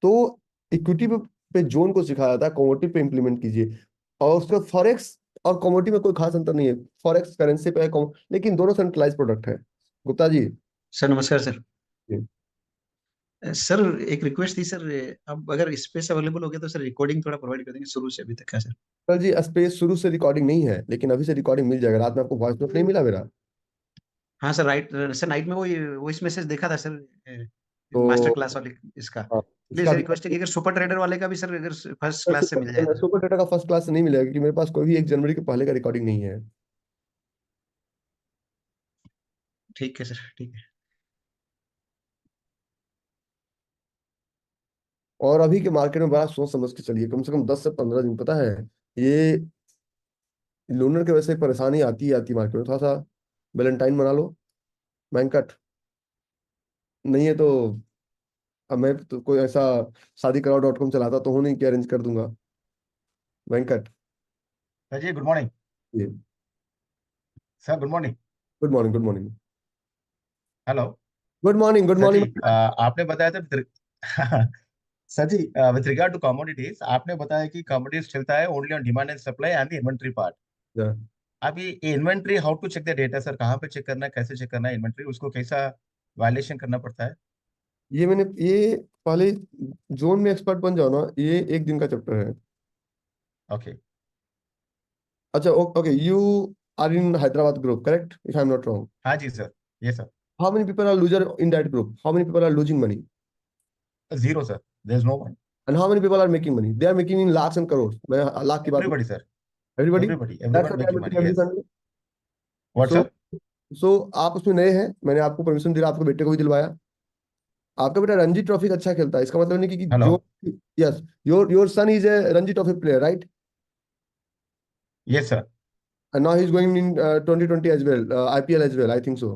तो इक्विटी पे जोन को सिखाया जाता है, कमोडिटी पे इंप्लीमेंट कीजिए। और उसका फॉरेक्स और कमोडिटी में कोई खास अंतर नहीं है, फॉरेक्स करेंसी पे है, लेकिन दोनों सेंट्रलाइज प्रोडक्ट है। गुप्ता जी। सर नमस्कार सर। जी। सर एक रिक्वेस्ट थी सर, अब अगर स्पेस अवेलेबल हो गया तो सर रिकॉर्डिंग थोड़ा प्रोवाइड कर देंगे शुरू से अभी तक का सर। सर जी, स्पेस शुरू से रिकॉर्डिंग नहीं है, लेकिन अभी से रिकॉर्डिंग मिल जाएगा। रात में आपको वॉइस नोट नहीं मिला मेरा? हाँ सर, राइट सर, नाइट में वो इस मैसेज देखा था सर, मास्टर तो क्लास वाले इसका। हाँ, प्लीज इसका रिक्वेस्ट है कि अगर सुपर ट्रेडर वाले का भी सर अगर फर्स्ट क्लास से मिल जाए तो सर। सुपर डेटा का फर्स्ट क्लास से नहीं मिलेगा, क्योंकि मेरे पास कोई भी 1 जनवरी के पहले का रिकॉर्डिंग नहीं है। ठीक है सर, ठीक है। और अभी के मार्केट में बड़ा सोच समझ के चलिए, कम से कम 10 से 15 दिन, पता है ये लूनर की वजह से परेशानी आती ही आती मार्केट में। थोड़ा सा वैलेंटाइन मना लो वेंकट, नहीं है तो अब मैं तो कोई ऐसा शादी कराओ .com चलाता तो हूँ नहीं कि अरेंज कर दूंगा Venkat. Sir ji good morning. ये sir good morning. Good morning, good morning. Hello. Good morning, good sir ji morning. आपने बताया था sir ji with regard to commodities आपने बताया कि कमोडिटीज चलता है only on demand and supply and the inventory part. अब ये inventory how to check the data sir, कहाँ पे चेक करना है, कैसे चेक करना है इन्वेंट्री, उसको कैसा वायलेशन करना पड़ता है? ये पहले जोन में एक्सपर्ट बन जाओ ना, ये 1 दिन का चैप्टर है। ओके। अच्छा, okay, you are in Hyderabad group, correct, if I am not wrong? हाँ जी सर। ये sir. How many people are loser in that group? How many people are losing money? Zero sir, there is no one. And how many people are making money? They are making in lakhs and crores, मैं लाख की बात नहीं। Everybody sir, everybody, everybody that's everyone what I am making meeting money, every yes. Sunday. What so sir? So आप उसमें नए हैं, मैंने आपको परमिशन दिया, आपके बेटे को भी दिलवाया। आपका बेटा रणजी ट्रॉफी अच्छा खेलता है, इसका मतलब नहीं कि हेलो। जो, yes, your son is a Ranji trophy player, right? Yes sir. And now he is going in 2020 as well, IPL as well, I think so.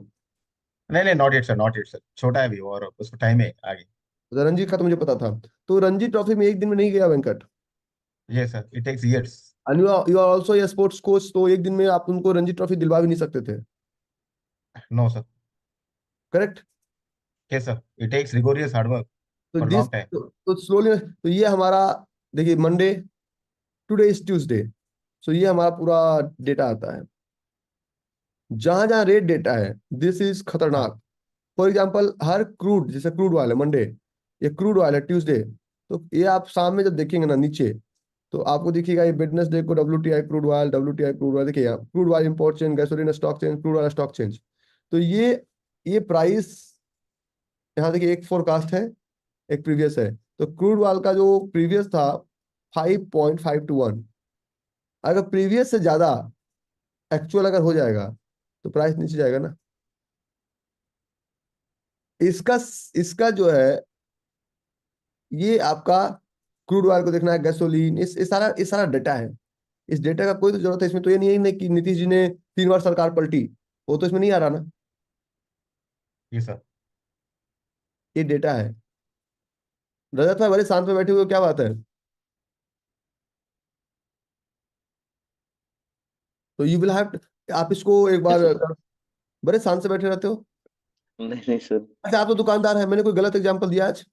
नहीं नहीं, not yet sir, not yet sir, छोटा है अभी और उसको time है आगे। रणजी का तो मुझे पता था। तो रणजी ट्रॉफी में 1 दिन में नहीं गया Venkat. Yes sir, it takes years. And you are also a sports coach, तो 1 दिन में आप उनको रणजी ट्रॉफी दिलवा भी नहीं सकते थे, no sir. Correct? Yes sir, it takes rigorous hard work तो फॉर दिस लॉन्ग टाइम। तो स्लोली, तो ये हमारा, देखिए, Monday, today is Tuesday, so ये हमारा पूरा डेटा आता है। जहां जहां रेट डेटा है, दिस इज हाँ। खतरनाक। फॉर एग्जांपल, हर क्रूड, जैसे क्रूड ऑयल है मंडे, ये क्रूड ऑयल है ट्यूसडे, तो ये आप शाम में जब देखेंगे ना नीचे, तो आपको दिखेगा ये वेडनेसडे को WTI क्रूड ऑयल देखिए यहाँ, crude oil import change, gasoline stock change, crude oil stock change. तो ये प्राइस, यहाँ देखिए, एक फोरकास्ट है, एक प्रीवियस है। तो क्रूड ऑयल का जो प्रीवियस था 5.5 to 1, अगर प्रीवियस से ज्यादा एक्चुअल अगर हो जाएगा तो प्राइस नीचे जाएगा ना। इसका इसका जो है, ये आपका क्रूड ऑयल को देखना है, गैसोलीन, इस सारा डेटा है। इस डेटा का कोई तो जरूरत है इसमें, तो ये नहीं है ना कि नीतीश जी ने 3 बार सरकार पलटी, वो तो इसमें नहीं आ रहा ना। ये सर। ये डेटा है। रजत भाई बड़े शांत में बैठे हुए हो, क्या बात है? तो यू विल हैव, आप इसको एक बार, यस बड़े शांत से बैठे रहते हो। नहीं नहीं सर। अच्छा, आप तो दुकानदार है, मैंने कोई गलत एग्जाम्पल दिया आज?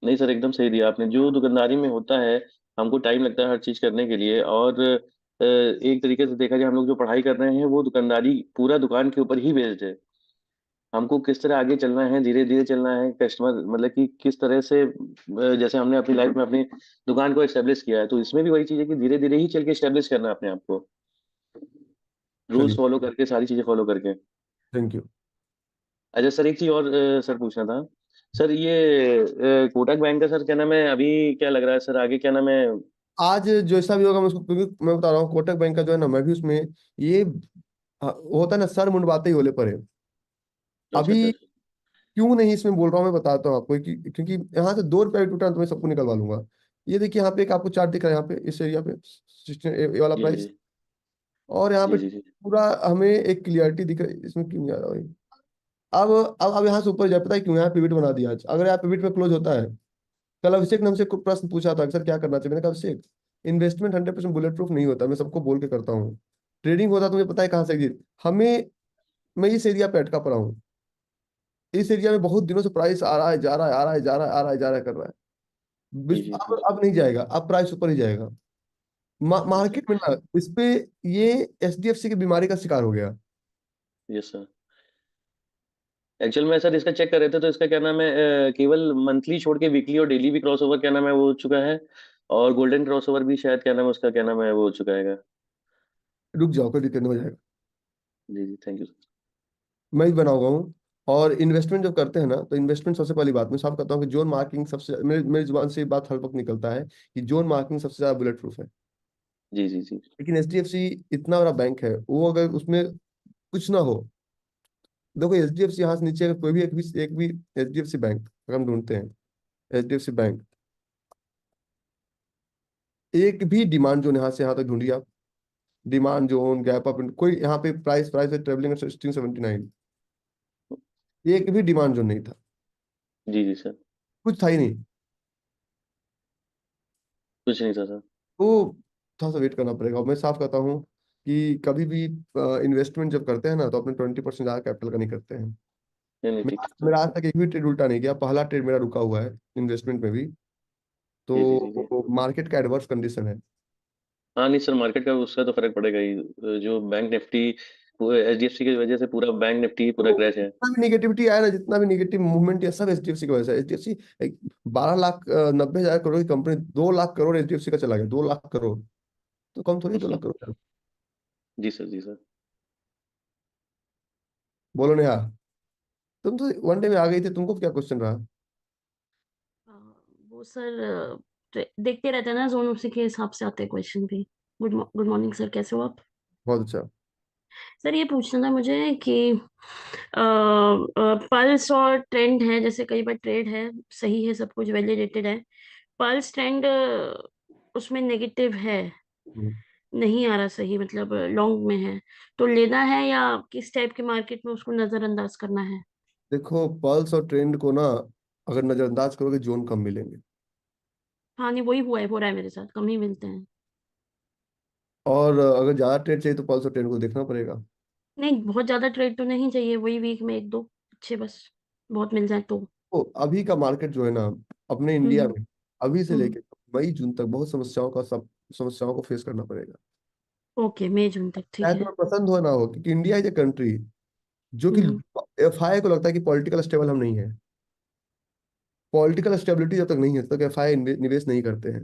नहीं सर, एकदम सही दिया आपने। जो दुकानदारी में होता है, हमको टाइम लगता है हर चीज करने के लिए, और एक तरीके से देखा जाए, हम लोग जो पढ़ाई कर रहे हैं वो दुकानदारी पूरा दुकान के ऊपर ही बेस्ड है। हमको किस तरह आगे चलना है, धीरे धीरे चलना है, कस्टमर मतलब कि किस तरह से जैसे हमने अपनी लाइफ में अपनी दुकान को एस्टेब्लिश किया है, तो इसमें भी वही चीज है कि धीरे धीरे ही चल के एस्टेब्लिश करना है अपने आप को, रूल्स चलिए, फॉलो करके, सारी चीजें फॉलो करके। Thank you. अच्छा सर, एक चीज और सर पूछना था। सर ये कोटक बैंक का सर क्या नाम है, अभी क्या लग रहा है सर, आगे क्या नाम है? आज जैसा भी होगा मैं उसको, क्योंकि मैं बता रहा हूँ कोटक बैंक का जो है ना, मैं भी उसमें ये वो होता है ना, सर मुंडवाते ही होले पड़े। अच्छा अभी सर। क्यों नहीं इसमें बोल रहा हूँ, मैं बताता हूँ आपको क्योंकि यहाँ से 2 रुपया भी टूटा तो मैं सबको निकलवा लूंगा। ये देखिए यहाँ पे एक आपको चार्ट दिख रहा है, यहाँ पे इस एरिया पे 16 ये वाला जी प्राइस, जी और यहाँ पे जी जी जी पूरा हमें एक क्लियरिटी दिख रही है। इसमें क्यों नहीं आ रहा भाई? अब यहाँ से ऊपर जाए, पता है क्यों? यहाँ पिविट बना दिया आज। अगर यहाँ पिविट में क्लोज होता है, कल अभिषेक ने हमसे कुछ प्रश्न पूछा था कि सर क्या करना चाहिए। मैंने कहा अभिषेक, इन्वेस्टमेंट 100% बुलेट प्रूफ नहीं होता, मैं सबको बोल के करता हूँ। ट्रेडिंग होता तो मुझे पता है कहाँ से एग्जिट हमें। मैं इस एरिया पे अटका पड़ा हूँ। इस एरिया में बहुत दिनों से प्राइस आ रहा है, जा रहा है, आ रहा है, जा रहा है, आ रहा है, जा रहा है, कर रहा है। जी जी जी अब नहीं जाएगा, अब प्राइस ऊपर ही जाएगा। अच्छा। मार्केट में ना इस पे ये एचडीएफसी की बीमारी का शिकार हो गया। Yes sir. एक्चुअल में सर इसका चेक कर रहे थे, तो इसका क्या नाम है, केवल मंथली छोड़ के वीकली और डेली भी क्रॉसओवर क्या नाम है वो हो चुका है, और गोल्डन क्रॉसओवर भी शायद क्या नाम है उसका क्या नाम है वो हो चुका है। रुक जाओ, कोई दिक्कत नहीं, हो जाएगा। जी जी थैंक यू। मैं ही बना हुआ हूँ। और इन्वेस्टमेंट जब करते हैं ना, तो इन्वेस्टमेंट सबसे पहली बात मैं साफ करता हूँ कि जोन मार्किंग सबसे, मेरी जुबान से ये बात हर वक्त निकलता है कि जोन मार्किंग सबसे ज्यादा बुलेट प्रूफ है। जी जी जी लेकिन एचडीएफसी इतना बड़ा बैंक है, वो अगर उसमें कुछ ना हो, देखो एचडीएफसी यहाँ से नीचे अगर कोई भी एक भी एचडीएफसी बैंक अगर हम ढूंढते हैं, एचडीएफसी बैंक, एक भी डिमांड जोन यहाँ से यहाँ तक ढूंढिए आप, डिमांड जोन, गैप अप, कोई यहाँ पे प्राइस प्राइस है ट्रेवलिंग 1679, एक भी डिमांड जोन नहीं था, जी जी सर। कुछ था ही नहीं। कुछ नहीं था सर। तो थोड़ा सा वेट करना पड़ेगा। और मैं साफ कहता हूँ कि कभी भी इन्वेस्टमेंट जब करते हैं ना, तो अपने 20% ज्यादा कैपिटल का नहीं करते हैं। नहीं नहीं ठीक है सर। मेरा आज तक एक भी ट्रेड उल्टा नहीं गया, पहला ट्रेड मेरा रुका हुआ है इन्वेस्टमेंट में भी। जी जी जी जी। तो मार्केट का एडवर्स कंडीशन है। हाँ नहीं सर, मार्केट का उसका तो फर्क पड़ेगा ही, जो बैंक निफ्टी एचडीएफसी की वजह से पूरा बैंक निफ्टी पूरा तो क्रैश है। जितना भी निगेटिविटी आया ना, जितना भी निगेटिव मूवमेंट है, सब एचडीएफसी की वजह से। एचडीएफसी 12,90,000 करोड़ की कंपनी, 2 लाख करोड़ एचडीएफसी का चला गया, 2 लाख करोड़। तो कम थोड़ी 2 लाख करोड़। जी सर जी सर। बोलो नेहा, तुम तो वनडे में आ गई थी, तुमको क्या क्वेश्चन रहा? वो सर देखते रहते हैं ना जोन, उसी के हिसाब से आते हैं क्वेश्चन भी। गुड मॉर्निंग सर, कैसे हो आप? बहुत अच्छा। सर ये पूछना था मुझे कि पल्स और ट्रेंड है, जैसे कई बार ट्रेड है सही है, सब कुछ वैलिडेटेड है, पल्स ट्रेंड उसमें नेगेटिव है, हम्म। नहीं आ रहा सही, मतलब लॉन्ग में है, तो लेना है या किस टाइप के मार्केट में उसको नजरअंदाज करना है? देखो पल्स और ट्रेंड को ना, अगर नजरअंदाज करोगे जोन कम मिलेंगे। हाँ नहीं, वही हुआ है, हो रहा है मेरे साथ, कम ही मिलते हैं। और अगर ज्यादा ट्रेड चाहिए तो पल्स और ट्रेंड को देखना पड़ेगा। नहीं, बहुत ज्यादा ट्रेड तो नहीं चाहिए, वही वीक में एक दो अच्छे बस, बहुत मिल जाए तो। तो अभी का मार्केट जो है ना, अपने इंडिया हम्म में अभी से हम्म। लेके मई जून तक बहुत समस्याओं को फेस करना पड़ेगा। ओके, मई जून तक, ठीक चाहे है। तुम्हें पसंद हो ना हो, क्योंकि इंडिया इज ए कंट्री जो कि हम्म एफआई को लगता है कि पॉलिटिकल स्टेबल हम नहीं है। पॉलिटिकल स्टेबिलिटी जब तक नहीं है तब तक एफआई निवेश नहीं करते हैं।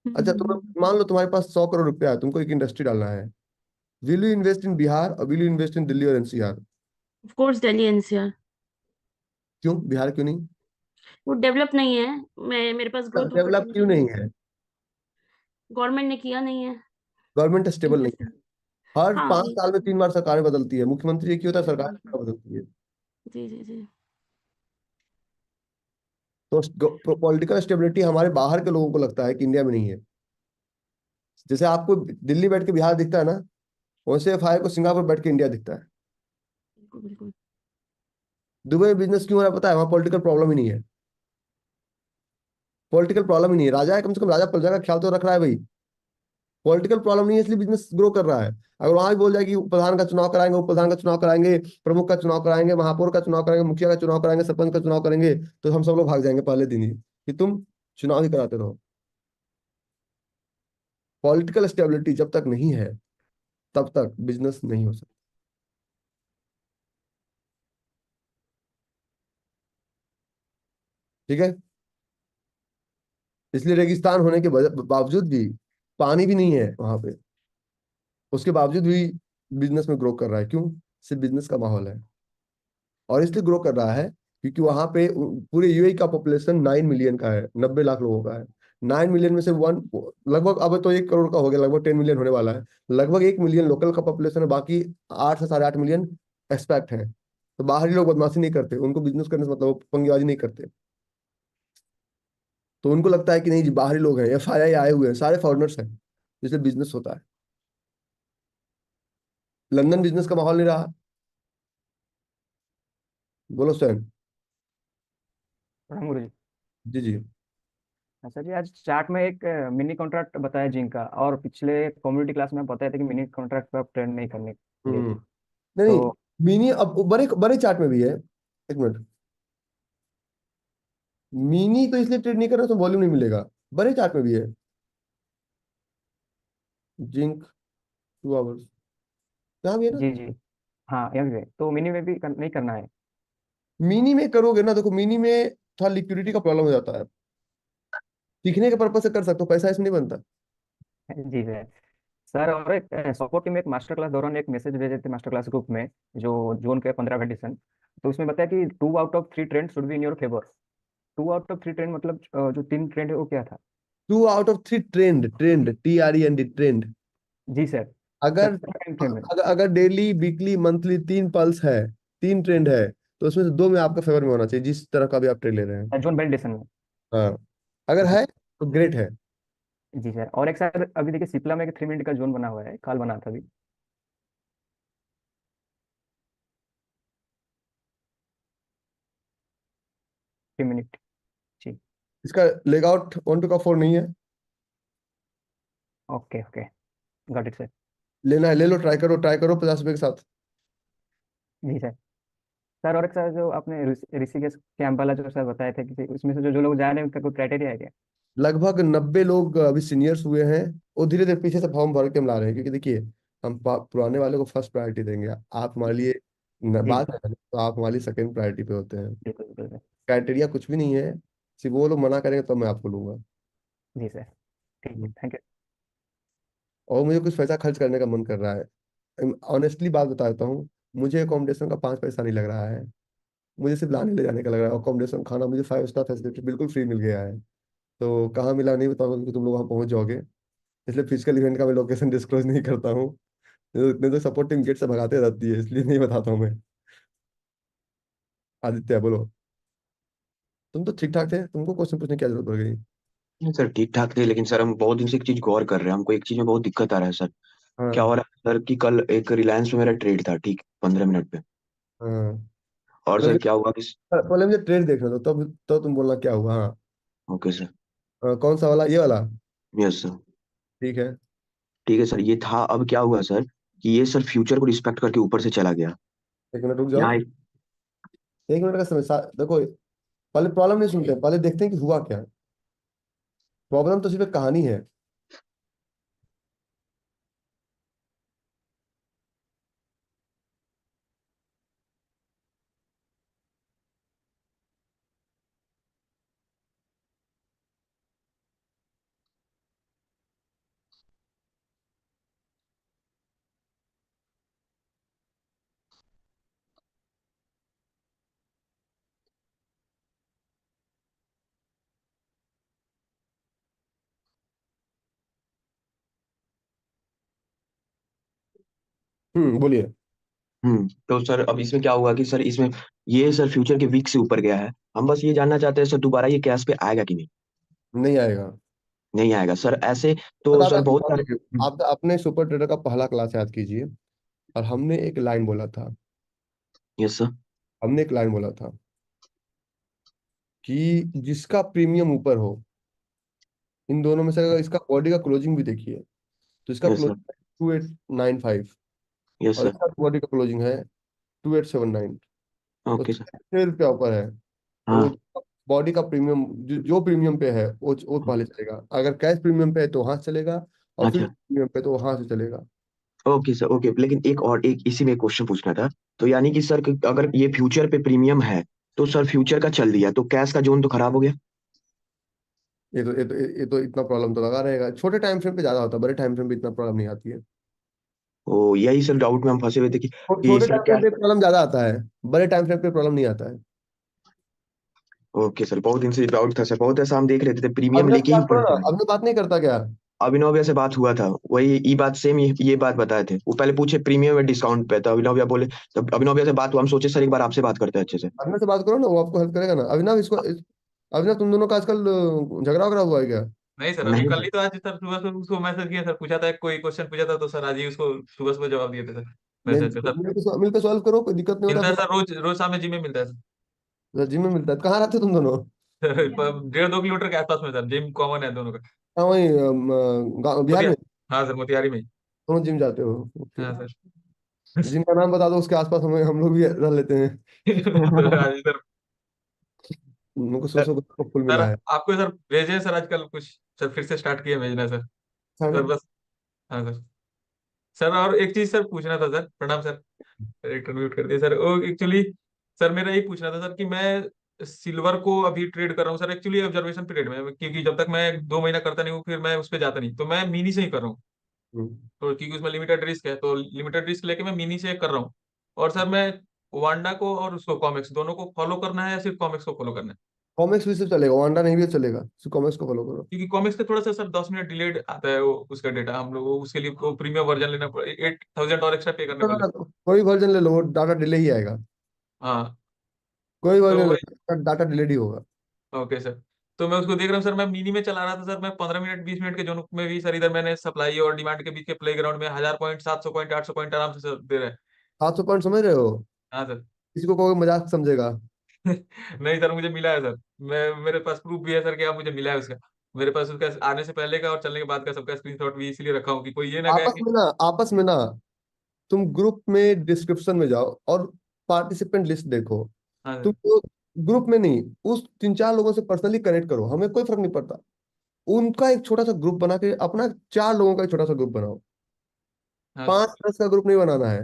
अच्छा, तुम्हें हम्म। मान लो तुम्हारे पास 100 करोड़ रुपया है, तुमको एक इंडस्ट्री डालना है। Will you invest in Bihar और will you invest in Delhi और NCR? Of course Delhi NCR. क्यों बिहार क्यों नहीं? वो डेवलप नहीं है, मैं मेरे पास ग्रोथ डेवलप क्यों अपॉर्चुनिटी नहीं नहीं है, है? गवर्नमेंट ने किया नहीं है गवर्नमेंट स्टेबल नहीं है। इन्वेस्टमेंट। हर हाँ 5 साल में 3 बार सरकारें बदलती है, मुख्यमंत्री एक ही होता है, सरकार हम्म, बदलती है। जी जी जी। तो पॉलिटिकल स्टेबिलिटी हमारे बाहर के लोगों को लगता है कि इंडिया में नहीं है। जैसे आपको दिल्ली बैठ के बिहार दिखता है ना, वैसे एफआई को सिंगापुर बैठ के इंडिया दिखता है। बिल्कुल बिल्कुल। दुबई में बिजनेस क्यों हो रहा है पता है? वहाँ पॉलिटिकल प्रॉब्लम ही नहीं है। पॉलिटिकल प्रॉब्लम ही नहीं है, राजा है, कम से कम राजा प्रजा का ख्याल तो रख रहा है भाई। पॉलिटिकल प्रॉब्लम नहीं है, इसलिए बिजनेस ग्रो कर रहा है। अगर वहां भी बोल जाए कि प्रधान का चुनाव कराएंगे, उप प्रधान का चुनाव कराएंगे, प्रमुख का चुनाव कराएंगे, महापौर का चुनाव कराएंगे, मुखिया का चुनाव कराएंगे, सरपंच का चुनाव करेंगे, तो हम सब लोग भाग जाएंगे पहले दिन ही कि तुम चुनाव ही कराते रहो। पॉलिटिकल स्टेबिलिटी जब तक नहीं है तब तक बिजनेस नहीं हो सकता। ठीक है, इसलिए रेगिस्तान होने के बावजूद भी पानी भी नहीं है वहां पे, उसके बावजूद भी बिजनेस में ग्रो कर रहा है। क्यों? सिर्फ बिजनेस का माहौल है। और इसलिए ग्रो कर रहा है क्योंकि वहां पे पूरे यूएई का पॉपुलेशन 9 मिलियन का है, 90 लाख लोगों का है। 9 मिलियन में से वन लगभग, अब तो 1 करोड़ का हो गया, लगभग 10 मिलियन होने वाला है। लगभग 1 मिलियन लोकल का पॉपुलेशन है, बाकी 8 से 8.5 मिलियन एक्सपैक्ट है। तो बाहरी लोग बदमाशी नहीं करते, उनको बिजनेस करने से मतलब वो पंगेबाजी नहीं करते। तो उनको लगता है कि नहीं जी बाहरी लोग हैं, FII आए हुए हैं, सारे फॉरेनर्स हैं, इसलिए बिजनेस होता है। लंदन बिजनेस का माहौल नहीं रहा। बोलो सैन। प्रणाम गुरु जी। जी जी। सर जी, आज चार्ट में एक मिनी कॉन्ट्रैक्ट बताया जिंक का, और पिछले कम्युनिटी क्लास में बताया था कि मिनी कॉन्ट्रैक्ट पर ट्रेड नहीं करने के लिए। नहीं नहीं, तो मिनी अब बड़े बड़े चार्ट में भी है। एक मिनट, मिनी तो इसलिए ट्रेड नहीं कर रहा तो वॉल्यूम नहीं मिलेगा, बड़े चार्ट में भी है। जिंक 2 आवर्स यहाँ भी है ना। जी जी, हाँ यहाँ भी है, तो मिनी में भी नहीं करना है। मिनी में करोगे ना, देखो मिनी में थोड़ा लिक्विडिटी का प्रॉब्लम हो जाता है। सीखने के पर्पज से कर सकते हो, पैसा इसमें नहीं बनता। जी सर। सर, और एक सपोर्ट टीम एक मास्टर क्लास दौरान एक मैसेज भेजे थे मास्टर क्लास ग्रुप में, जो जून के 15 एडिशन। तो उसमें बताया कि 2 out of 3 trend should be in your favour. 2 out of 3 trend मतलब जो 3 ट्रेंड है वो क्या था? 2 out of 3 trend, trend TREND trend. जी सर। सर अगर टाइम फ्रेम में। अगर डेली वीकली मंथली 3 पल्स है, 3 ट्रेंड है, तो उसमें से 2 में आपका फेवर में होना चाहिए, जिस तरह का भी आप ट्रेड ले रहे हैं। जून वैलिडेशन में। हाँ, अगर जी है तो ग्रेट है। जी सर, और एक सर अभी देखिए सिप्ला में एक 3 मिनट का जोन बना हुआ है, कल बना था अभी। 3 मिनट। जी। इसका लेग आउट 1 2 का 4 नहीं है। Okay okay, got it sir. लेना है ले लो, ट्राई करो 50 रुपए के साथ। जी सर। सर, और एक सर जो आपने ऋषिकेश कैंप वाला जो सर बताए थे कि उसमें से जो जो लोग जा रहे हैं उनका कोई क्राइटेरिया है क्या? लगभग 90 लोग अभी सीनियर्स हुए हैं। वो धीरे धीरे पीछे से फॉर्म भर के हम ला रहे हैं, क्योंकि देखिए हम पुराने वाले को फर्स्ट प्रायोरिटी देंगे। आप हमारे लिए जी बात है तो आप हमारी सेकंड प्रायोरिटी पे होते हैं। बिल्कुल बिल्कुल सर। क्राइटेरिया कुछ भी नहीं है, सिर्फ वो लोग मना करेंगे तो मैं आपको लूंगा। जी सर, ठीक है, हम्म। Thank you. और मुझे कुछ पैसा खर्च करने का मन कर रहा है, ऑनेस्टली बात बताता हूँ। मुझे अकोमोडेशन का 5 पैसा नहीं लग रहा है, मुझे सिर्फ लाने ले जाने का लग रहा है। अकोमोडेशन खाना मुझे 5 स्टार फैसिलिटी बिल्कुल फ्री मिल गया है। तो कहाँ मिला नहीं बताऊंगा, क्योंकि तुम लोग वहाँ पहुंच जाओगे। इसलिए फिजिकल इवेंट का मैं लोकेशन डिस्क्लोज नहीं करता हूँ। नहीं तो सपोर्ट टीम गेट से भगाते रहती है, इसलिए नहीं बताता हूँ मैं। आदित्य बोलो। तुम तो ठीक ठाक थे, तुमको क्वेश्चन पूछने की क्या जरूरत पड़ गई? नहीं सर, ठीक ठाक थे, लेकिन सर हम बहुत दिन से एक चीज गौर कर रहे हैं, हमको एक चीज में बहुत दिक्कत आ रहा है सर। क्या हाँ हो रहा है सर कि कल एक रिलायंस में मेरा ट्रेड था, ठीक, 15 मिनट पे। हाँ। और पहले सर मुझे क्या हुआ कि पहले मुझे ट्रेड देखना दो, तब तुम बोलना क्या हुआ। हाँ। Okay sir. कौन सा वाला, ये वाला? Yes sir. ठीक है। ठीक है सर, ये था, अब क्या हुआ सर कि ये सर फ्यूचर को रिस्पेक्ट करके ऊपर से चला गया। 1 मिनट रुक जाओ। यहाँ 1 मिनट का समय देखो, पहले प्रॉब्लम नहीं सुनते, पहले देखते हैं कि हुआ क्या। प्रॉब्लम तो सिर्फ एक कहानी है। बोलिए। तो सर अब इसमें क्या हुआ कि सर इसमें ये सर फ्यूचर के वीक से ऊपर गया है। हम बस ये जानना चाहते हैं सर, दोबारा ये कैश पे आएगा कि नहीं? नहीं आएगा। नहीं आएगा सर ऐसे। तो बताता सर हूँ, बहुत और सारे देखिए, आप अपने सुपर ट्रेडर का पहला क्लास याद कीजिए। और यस सर। हमने एक लाइन बोला था कि जिसका प्रीमियम ऊपर हो, इन दोनों में से अगर इसका बॉडी का क्लोजिंग भी देखिए, तो इसका यस सर। क्लोजिंग 2895 यस और सर। इसका बॉडी का क्लोजिंग है 2879। तो ओके सर। 6 रुपया ऊपर है। तो हाँ। बॉडी का प्रीमियम जो प्रीमियम पे है वो पहले चलेगा। अगर कैश प्रीमियम पे है तो वहां से चलेगा, और फिर अच्छा। प्रीमियम पे तो वहां से चलेगा। ओके सर, ओके, लेकिन एक और एक इसी में क्वेश्चन पूछना था। तो यानी कि सर कि अगर ये फ्यूचर पे प्रीमियम है, तो सर फ्यूचर का चल दिया तो कैश का जोन तो खराब हो गया। ये तो इतना प्रॉब्लम तो लगा रहेगा। छोटे टाइम फ्रेम पे ज्यादा होता है, बड़े टाइम फ्रेम पे इतना प्रॉब्लम नहीं आती है। ओ यही सर डाउट में हम फंसे हुए थे कि छोटे सर टाइम क्या। फ्रेम पे प्रॉब्लम ज्यादा आता है, बड़े टाइम फ्रेम पे प्रॉब्लम नहीं आता है। ओके सर, बहुत दिन से डाउट था सर, बहुत ऐसा हम देख रहे थे प्रीमियम अभिनव से लेके ही बात करो ऊपर ना, चले। अभिनव बात नहीं करता क्या? अभिनव भैया से बात हुआ था, वही ये बात सेम ये बात बताए थे। वो पहले पूछे प्रीमियम में डिस्काउंट पे, तो अभिनव भैया बोले, तब अभिनव भैया से बात हुआ, हम सोचे सर एक बार आपसे बात करते हैं अच्छे से। अभिनव से बात करो ना, वो आपको हेल्प करेगा ना। अभिनव तुम दोनों का आजकल झगड़ा वगड़ा हुआ है क्या? नहीं सर, अभी नहीं कल सर। ही तो आज सर सुबह से उसको मैसेज किया सर, पूछा था कोई क्वेश्चन पूछा था तो सर आज ही उसको सुबह सुबह जवाब दिए थे सर नहीं, मैसेज पे सर। मिलकर सॉल्व करो, कोई दिक्कत नहीं मिलता होता है फिर। सर, रोज रोज शाम में जिम में मिलता है सर। जिम में मिलता है? कहाँ रहते हो तुम दोनों? 1.5-2 किलोमीटर के आसपास में सर, जिम कॉमन है दोनों का। हाँ, वही बिहार मोतिया में? हाँ सर, मोतिहारी में ही। दोनों जिम जाते हो? ओके। हाँ सर। जिम का नाम बता दो, उसके आसपास हम लोग भी रह लेते हैं। तो आज सर, उनको सर सोचो को फुल सर मिला है। आपको सर भेजे हैं सर आजकल कुछ, सर फिर से स्टार्ट किए भेजना सर। सर बस। हाँ सर। सर और एक चीज सर पूछना था सर, प्रणाम सर। एक म्यूट कर दिया सर, वो एक्चुअली सर मेरा यही पूछना था सर कि मैं सिल्वर को अभी ट्रेड कर रहा हूँ सर, एक्चुअली ऑब्जर्वेशन पीरियड में, क्योंकि जब तक मैं 2 महीना करता नहीं हूँ फिर मैं उस पर जाता नहीं, तो मैं मिनी से ही कर रहा हूँ। तो क्योंकि उसमें लिमिटेड रिस्क है, तो लिमिटेड रिस्क लेके मैं मिनी से कर रहा हूँ। और सर मैं वांडा को और उसको कॉमेक्स दोनों को फॉलो करना है या सिर्फ कॉमेक्स को फॉलो करना है? कॉमिक्स भी सिर्फ चलेगा, वांडा नहीं भी चलेगा, सिर्फ कॉमिक्स को फॉलो करो। क्योंकि कॉमिक्स का थोड़ा सा सर 10 मिनट डिलेड आता है वो उसका डेटा, हम लोग उसके लिए प्रीमियम वर्जन लेना पड़े, 8,000 और एक्स्ट्रा पे करने पड़े। कोई वर्जन ले लो, डाटा डिले ही आएगा। हाँ। कोई तो वर्जन ले वही। लो, डाटा डिलेड ही होगा। Okay sir. तो मैं उसको देख रहा हूँ सर, मैं मिनी में चला रहा था सर, मैं 15 मिनट 20 मिनट के जोन में भी सर, इधर मैंने सप्लाई और डिमांड के बीच के प्ले ग्राउंड में 1,000 पॉइंट 700 पॉइंट 800 पॉइंट आराम से सर दे रहे हैं। 700 पॉइंट समझ रहे हो? हाँ सर। किसी को कोई मजाक समझेगा? नहीं सर, मुझे मिला है सर। मेरे पास प्रूफ भी है सर कि आप, मुझे मिला है उसका। मेरे पास उसका आने से पहले का और चलने के बाद का सबका स्क्रीनशॉट भी इसीलिए रखा हूँ कि कोई ये ना कहे कि। आपस में ना, तुम ग्रुप में डिस्क्रिप्शन में जाओ और पार्टिसिपेंट लिस्ट देखो। हाँ तुम सर। ग्रुप में नहीं, उस 3-4 लोगों से पर्सनली कनेक्ट करो, हमें कोई फर्क नहीं पड़ता। उनका एक छोटा सा ग्रुप बना के अपना 4 लोगों का एक छोटा सा ग्रुप बनाओ। हाँ सर। 5-10 का ग्रुप नहीं बनाना है।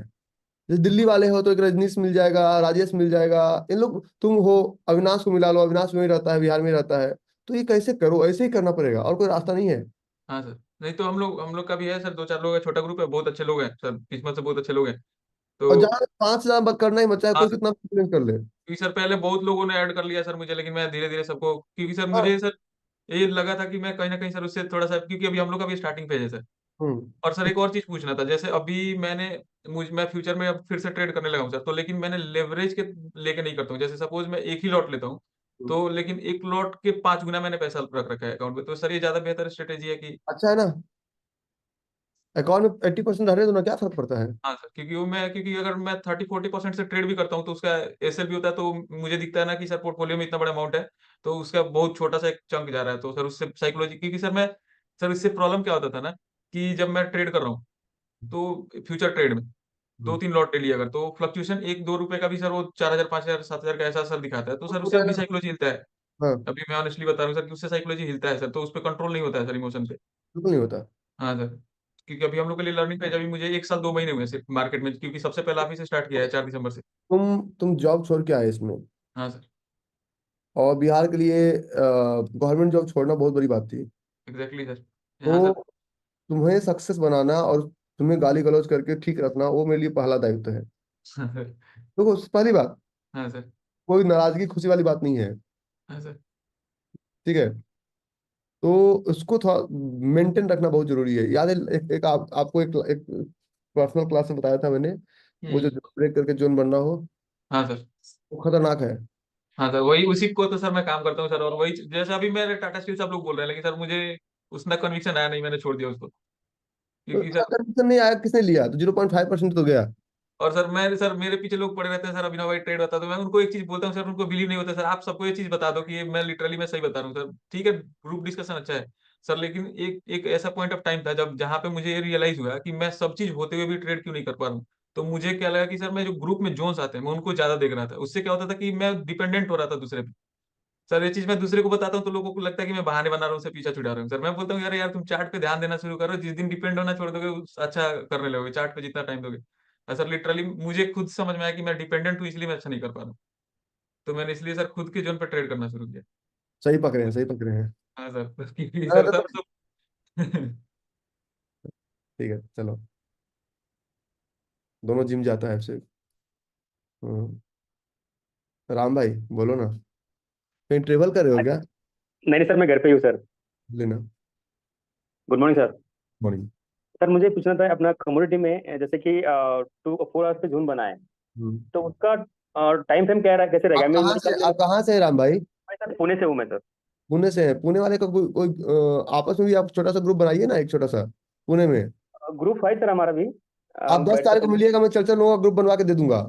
जैसे दिल्ली वाले हो तो एक रजनीश मिल जाएगा, राजेश मिल जाएगा, इन लोग तुम हो। अविनाश को मिला लो, अविनाश में ही रहता है, बिहार में ही रहता है। तो ये कैसे करो, ऐसे ही करना पड़ेगा, और कोई रास्ता नहीं है। हाँ सर। नहीं तो हम लोग का भी है सर, 2-4 लोग है, छोटा ग्रुप है, बहुत अच्छे लोग हैं सर, किस्मत से बहुत अच्छे लोग हैं। और तो। जहाँ 5 हजार करना ही बचा है, हाँ कोई सर। कितना भी कर ले। क्योंकि सर पहले बहुत लोगों ने ऐड कर लिया सर मुझे, लेकिन मैं धीरे धीरे सबको, क्योंकि सर हाँ। मुझे सर ये लगा था कि मैं कहीं ना कहीं सर उससे थोड़ा सा, क्योंकि अभी हम लोग का भी स्टार्टिंग पेज है सर। हम्म। और सर एक और चीज पूछना था, जैसे अभी मैं फ्यूचर में अब फिर से ट्रेड करने लगा हूँ सर, तो लेकिन मैंने लेवरेज के लेके नहीं करता हूँ, जैसे सपोज मैं एक ही लॉट लेता हूँ, तो लेकिन एक लॉट के 5 गुना मैंने पैसा रख रखा है अकाउंट में, तो सर ये ज्यादा बेहतर स्ट्रेटेजी है कि। अच्छा है ना, अकाउंट में 80% रहने दो ना, क्या फर्क पड़ता है? हाँ सर, क्योंकि अगर मैं 30-40% से ट्रेड भी करता हूँ तो उसका एसएल भी होता है, तो मुझे दिखता है ना कि सर पोर्टफोलियो में इतना बड़ा अमाउंट है, तो उसका बहुत छोटा सा एक चंक जा रहा है, तो सर उससे साइकोलॉजी, क्योंकि सर इससे प्रॉब्लम क्या होता था ना, कि जब मैं ट्रेड कर रहा हूँ तो फ्यूचर ट्रेड में 2-3 लॉट ले लिया अगर, तो फ्लक्चुएशन 1-2 रुपए का भी सर वो 4,000 5,000 7,000 का ऐसा सर दिखाता है, तो सर उससे भी साइकोलॉजी हिलता है। हाँ, अभी मैं ऑनेस्टली बता रहा हूँ सर कि उससे साइकोलॉजी हिलता है सर, तो उस पर कंट्रोल नहीं होता है सर इमोशन पे। बिल्कुल नहीं होता। हाँ सर। क्योंकि अभी हम लोग के लिए लर्निंग पेज, अभी मुझे 1 साल 2 महीने हुए सिर्फ मार्केट में, क्योंकि सबसे पहले आप ही से स्टार्ट किया है 4 दिसंबर से। तुम जॉब छोड़ के आए इसमें, हाँ सर। और बिहार के लिए गवर्नमेंट जॉब छोड़ना बहुत बड़ी बात थी। Exactly sir. हाँ तो सर। तुम्हें सक्सेस बनाना और तुम्हें गाली गलौज करके ठीक रखना, वो मेरे लिए पहला दायित्व है। हाँ सर। देखो, पहली बात, हाँ सर। कोई नाराजगी खुशी वाली बात नहीं है। हाँ सर। ठीक है? तो उसको थोड़ा मेंटेन रखना बहुत जरूरी है। याद है, आपको एक पर्सनल क्लास में बताया था मैंने, वो जो हम्म। ब्रेक करके जोन बनना हो, हाँ सर। वो खतरनाक है। हाँ सर, वही उसी को तो सर मैं काम करता हूँ सर, और वही जैसे अभी मेरे टाटा स्टील सब लोग बोल रहे हैं, लेकिन सर मुझे उसमें कन्विक्शन आया नहीं, मैंने छोड़ दिया उसको, तो क्योंकि सर। अगर नहीं आया, किसने लिया? तो 0.5% तो गया। और सर मेरे पीछे लोग पड़े रहते हैं सर, अभिनव भाई ट्रेड बता दो, मैं उनको एक चीज बोलता हूँ सर, उनको बिलीव नहीं होता सर, आप सबको ये चीज बता दो कि ये मैं लिटरली मैं सही बता रहा हूँ सर, ठीक है ग्रुप डिस्कशन अच्छा है सर, लेकिन एक एक ऐसा पॉइंट ऑफ टाइम था जब जहां पे मुझे ये रियलाइज हुआ कि मैं सब चीज होते हुए भी ट्रेड क्यों नहीं कर पा रहा हूँ। तो मुझे क्या लगा कि सर मैं जो ग्रुप में जोन्स आते हैं मैं उनको ज्यादा देख रहा था, उससे क्या होता था कि मैं डिपेंडेंट हो रहा था दूसरे पे। सर ये चीज मैं दूसरे को बताता हूँ तो लोगों को लगता है कि मैं बहाने बना रहा हूँ, उसे पीछा छुड़ा रहा हूँ सर, मैं बोलता हूँ यार यार तुम चार्ट पे ध्यान देना शुरू करो, जिस दिन डिपेंड होना छोड़ दोगे अच्छा करने लगोगे, चार्ट पे जितना टाइम दोगे। सर लिटरली मुझे खुद समझ में आया कि मैं डिपेंडेंट हूँ, इसलिए मैं अच्छा नहीं कर पा रहा हूँ। तो मैंने इसलिए सर खुद के जोन पे ट्रेड करना शुरू किया। सही पकड़े हैं, सही पकड़े हैं। हाँ सर, क्योंकि हाँ, सर तो सब ठीक है, चलो, दोनों जिम जाता है आपसे। राम भाई बोलो ना, कहीं ट्रेवल कर रहे हो क्या? नहीं नहीं सर, मैं घर पे ही हूँ सर। लेना। Good morning sir. Morning. Sir मुझे पूछना था अपना कमोडिटी में जैसे कि 2 4 आवर्स पे जून बना है, तो उसका टाइम फ्रेम क्या रहा, कैसे रहेगा? आप कहाँ से हैं राम भाई? मैं सर पुणे से हूँ मैं सर। पुणे से है? पुणे वाले का कोई आपस में भी आप छोटा सा ग्रुप बनाइए ना, एक छोटा सा पुणे में। ग्रुप है सर हमारा भी। आप 10 तारीख को मिलिएगा, मैं चल लोगों का ग्रुप बनवा के दे दूंगा।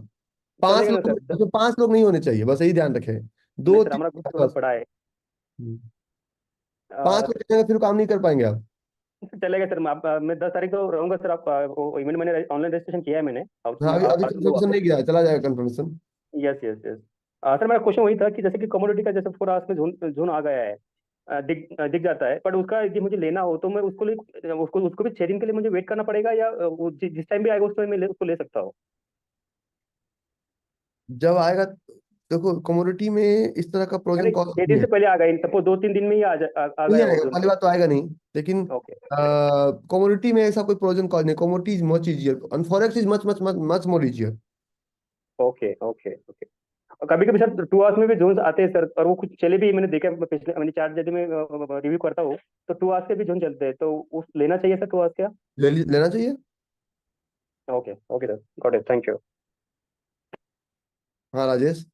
पांच चलेगा ना लोग सर? उसमें 5 लोग नहीं होने चाहिए, बस यही ध्यान रखें। नहीं दो सर, हमारा तीन ग्रुप थोड़ा बस। बड़ा है। 5 लोग रहेंगे फिर काम नहीं कर पाएंगे आप। चलेगा सर, मैं 10 तारीख को रहूंगा सर। आप इवेंट मैंने ऑनलाइन रजिस्ट्रेशन किया है मैंने। हाँ, अभी अभी कंफर्मेशन नहीं किया, चला जाएगा confirmation. Yes yes yes. Sir मेरा क्वेश्चन वही था कि जैसे कि कमोडिटी का जैसे 4 आवर्स में जोन जोन आ गया है, दिख जाता है, पर उसका यदि मुझे लेना हो तो मैं उसको भी 6 दिन के लिए मुझे वेट करना पड़ेगा, या जिस टाइम भी आएगा उस टाइम मैं उसको ले सकता हूँ? जब आएगा, देखो कमोडिटी में इस तरह का प्रोजन यानी कॉल 6 नहीं दिन है। से पहले आ गया, सपोज 2 3 दिन में ही आ नहीं गया वो आएगा, जोन। पहली बात तो आएगा नहीं, लेकिन ओके कमोडिटी में ऐसा कोई प्रोजन कॉल नहीं। Commodity is much easier and forex is much much much much more easier. Okay okay okay. कभी कभी सर 2 आवर्स में भी जोन आते हैं सर, और वो कुछ चले भी, मैंने देखा पिछले मैंने चार्ट यदि मैं रिव्यू करता हूँ तो 2 आवर्स के भी जोन चलते हैं, तो उस लेना चाहिए सर 2 आवर्स क्या? लेना चाहिए। Okay okay sir, got it, thank you. हाँ राजेश।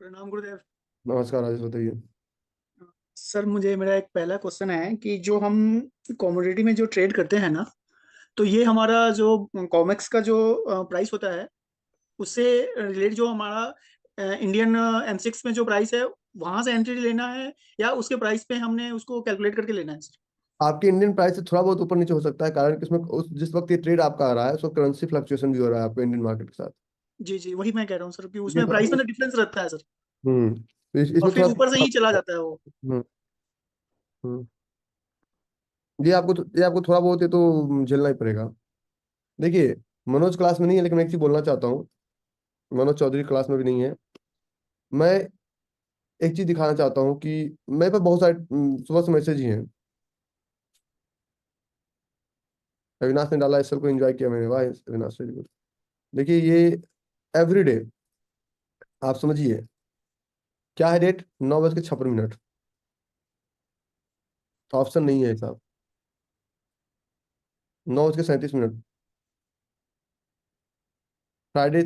प्रणाम गुरुदेव। नमस्कार राजेश, बताइए। सर मुझे मेरा एक पहला क्वेश्चन है कि जो हम कमोडिटी में जो ट्रेड करते हैं ना, तो ये हमारा जो कॉमेक्स का जो प्राइस होता है उससे रिलेट जो हमारा इंडियन M6 में जो प्राइस है वहां से एंट्री लेना है, या उसके प्राइस पे हमने उसको कैलकुलेट करके लेना है सर? आपके इंडियन प्राइस से थोड़ा बहुत ऊपर नीचे हो सकता है, कारण कि उसमें जिस वक्त ये ट्रेड आपका आ रहा है उस वक्त करेंसी फ्लक्चुएशन भी हो रहा है आपको इंडियन मार्केट के साथ। जी जी, वही मैं कह रहा हूँ सर कि ये उसमें प्राइस सब। में डिफरेंस रहता है सर, और इसमें फिर थोड़ा ऊपर से ही चला जाता है वो। हम्म हम्म। ये आपको थोड़ा बहुत, ये तो झेलना ही पड़ेगा। देखिए, मनोज क्लास में नहीं है, लेकिन मैं एक चीज बोलना चाहता हूँ। मनोज चौधरी क्लास में भी नहीं है। मैं एक चीज दिखाना चाहता हूँ कि मेरे पास बहुत सारे सुबह से मैसेज ही हैं। अविनाश ने डाला, इस को एंजॉय किया मैंने, वाह अविनाश, वेरी गुड। देखिए ये एवरीडे, आप समझिए क्या है डेट, 9:56। ऑप्शन नहीं है साहब। 9:37। फ्राइडे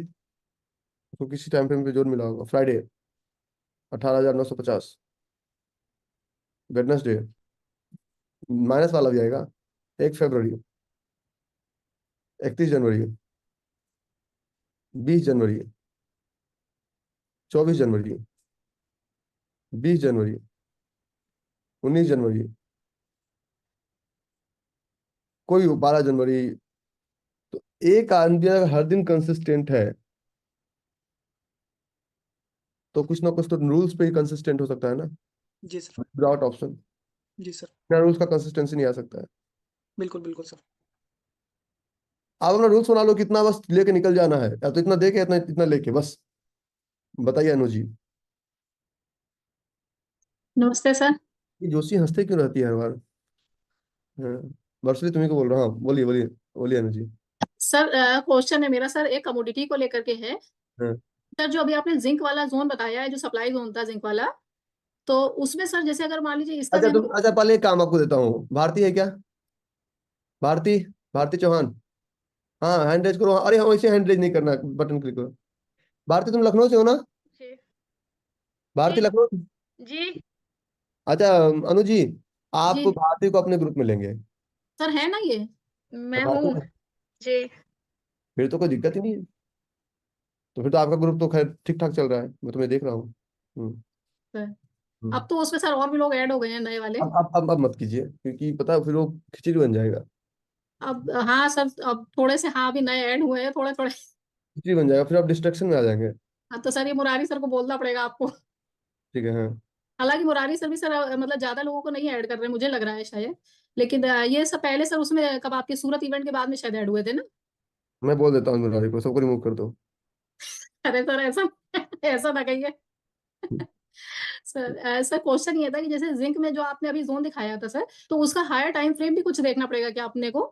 को किसी टाइम फ्रेम पे जोर मिला होगा, फ्राइडे 18,950। वेडनेसडे माइनस वाला भी आएगा, 1 फरवरी, 31 जनवरी, 20 जनवरी, 24 जनवरी, 20 जनवरी, 19 जनवरी, कोई 12 जनवरी। तो एक आदमी अगर हर दिन कंसिस्टेंट है तो कुछ ना कुछ तो रूल्स पे ही कंसिस्टेंट हो सकता है ना, जी सर। Without option. जी सर। बिना रूल्स का कंसिस्टेंसी नहीं आ सकता है। बिल्कुल बिल्कुल सर। आप अपना रूल्स बना लो, कितना बस लेके निकल जाना है, या तो इतना दे के इतना इतना लेके बस। बताइए अनु जी। नमस्ते सर। ये जोशी हंसते क्यों रहती है हर बार? हाँ, वर्षली तुम्ही को बोल रहा हूँ। हाँ, बोलिए बोलिए बोलिए अनु जी। सर क्वेश्चन है मेरा सर, एक कमोडिटी को लेकर के है। हाँ। सर जो अभी आपने जिंक वाला जोन बताया है, जो सप्लाई जोन था जिंक वाला, तो उसमें सर जैसे अगर मान लीजिए इसका अच्छा पहले एक काम आपको देता हूँ, भारती है क्या? भारती, भारती चौहान। हाँ, हैंड रेज करो। अरे हाँ, वैसे हैंड रेज नहीं करना, बटन क्लिक करो। भारती तुम लखनऊ से हो ना? जी भारती लखनऊ। जी अच्छा अनु जी, आप जी भारती को अपने ग्रुप में लेंगे। सर, है ना ये, मैं भारती हूँ। है? जी फिर तो कोई दिक्कत ही नहीं है। तो फिर तो आपका ग्रुप तो खैर ठीक ठाक चल रहा है, मैं तुम्हें देख रहा हूँ। हम्म, सर, हम्म। अब तो उसमें सर और भी लोग ऐड हो गए हैं नए वाले। अब मत कीजिए, क्योंकि पता है फिर वो खिचड़ी बन जाएगा। अब हाँ सर, अब थोड़े से हाँ भी नए ऐड हुए हैं थोड़े थोड़े। खिचड़ी बन जाएगा, फिर आप डिस्ट्रक्शन में आ जाएंगे। अब तो सर ये मुरारी सर को बोलना पड़ेगा आपको। ठीक है, हाँ। हालांकि मुरारी सर भी सर मतलब ज्यादा लोगों को नहीं ऐड कर रहे, मुझे लग रहा है शायद। लेकिन ये सब पहले सर उसमें कब आपके सूरत इवेंट के बाद में शायद ऐड हुए थे ना। मैं बोल देता हूँ मुरारी को, सबको रिमूव कर दो। अरे सर ऐसा ऐसा ना कहिए सर। ऐसा क्वेश्चन ये था कि जैसे जिंक में जो आपने अभी जोन दिखाया था सर, तो उसका हायर टाइम फ्रेम भी कुछ देखना पड़ेगा क्या अपने को?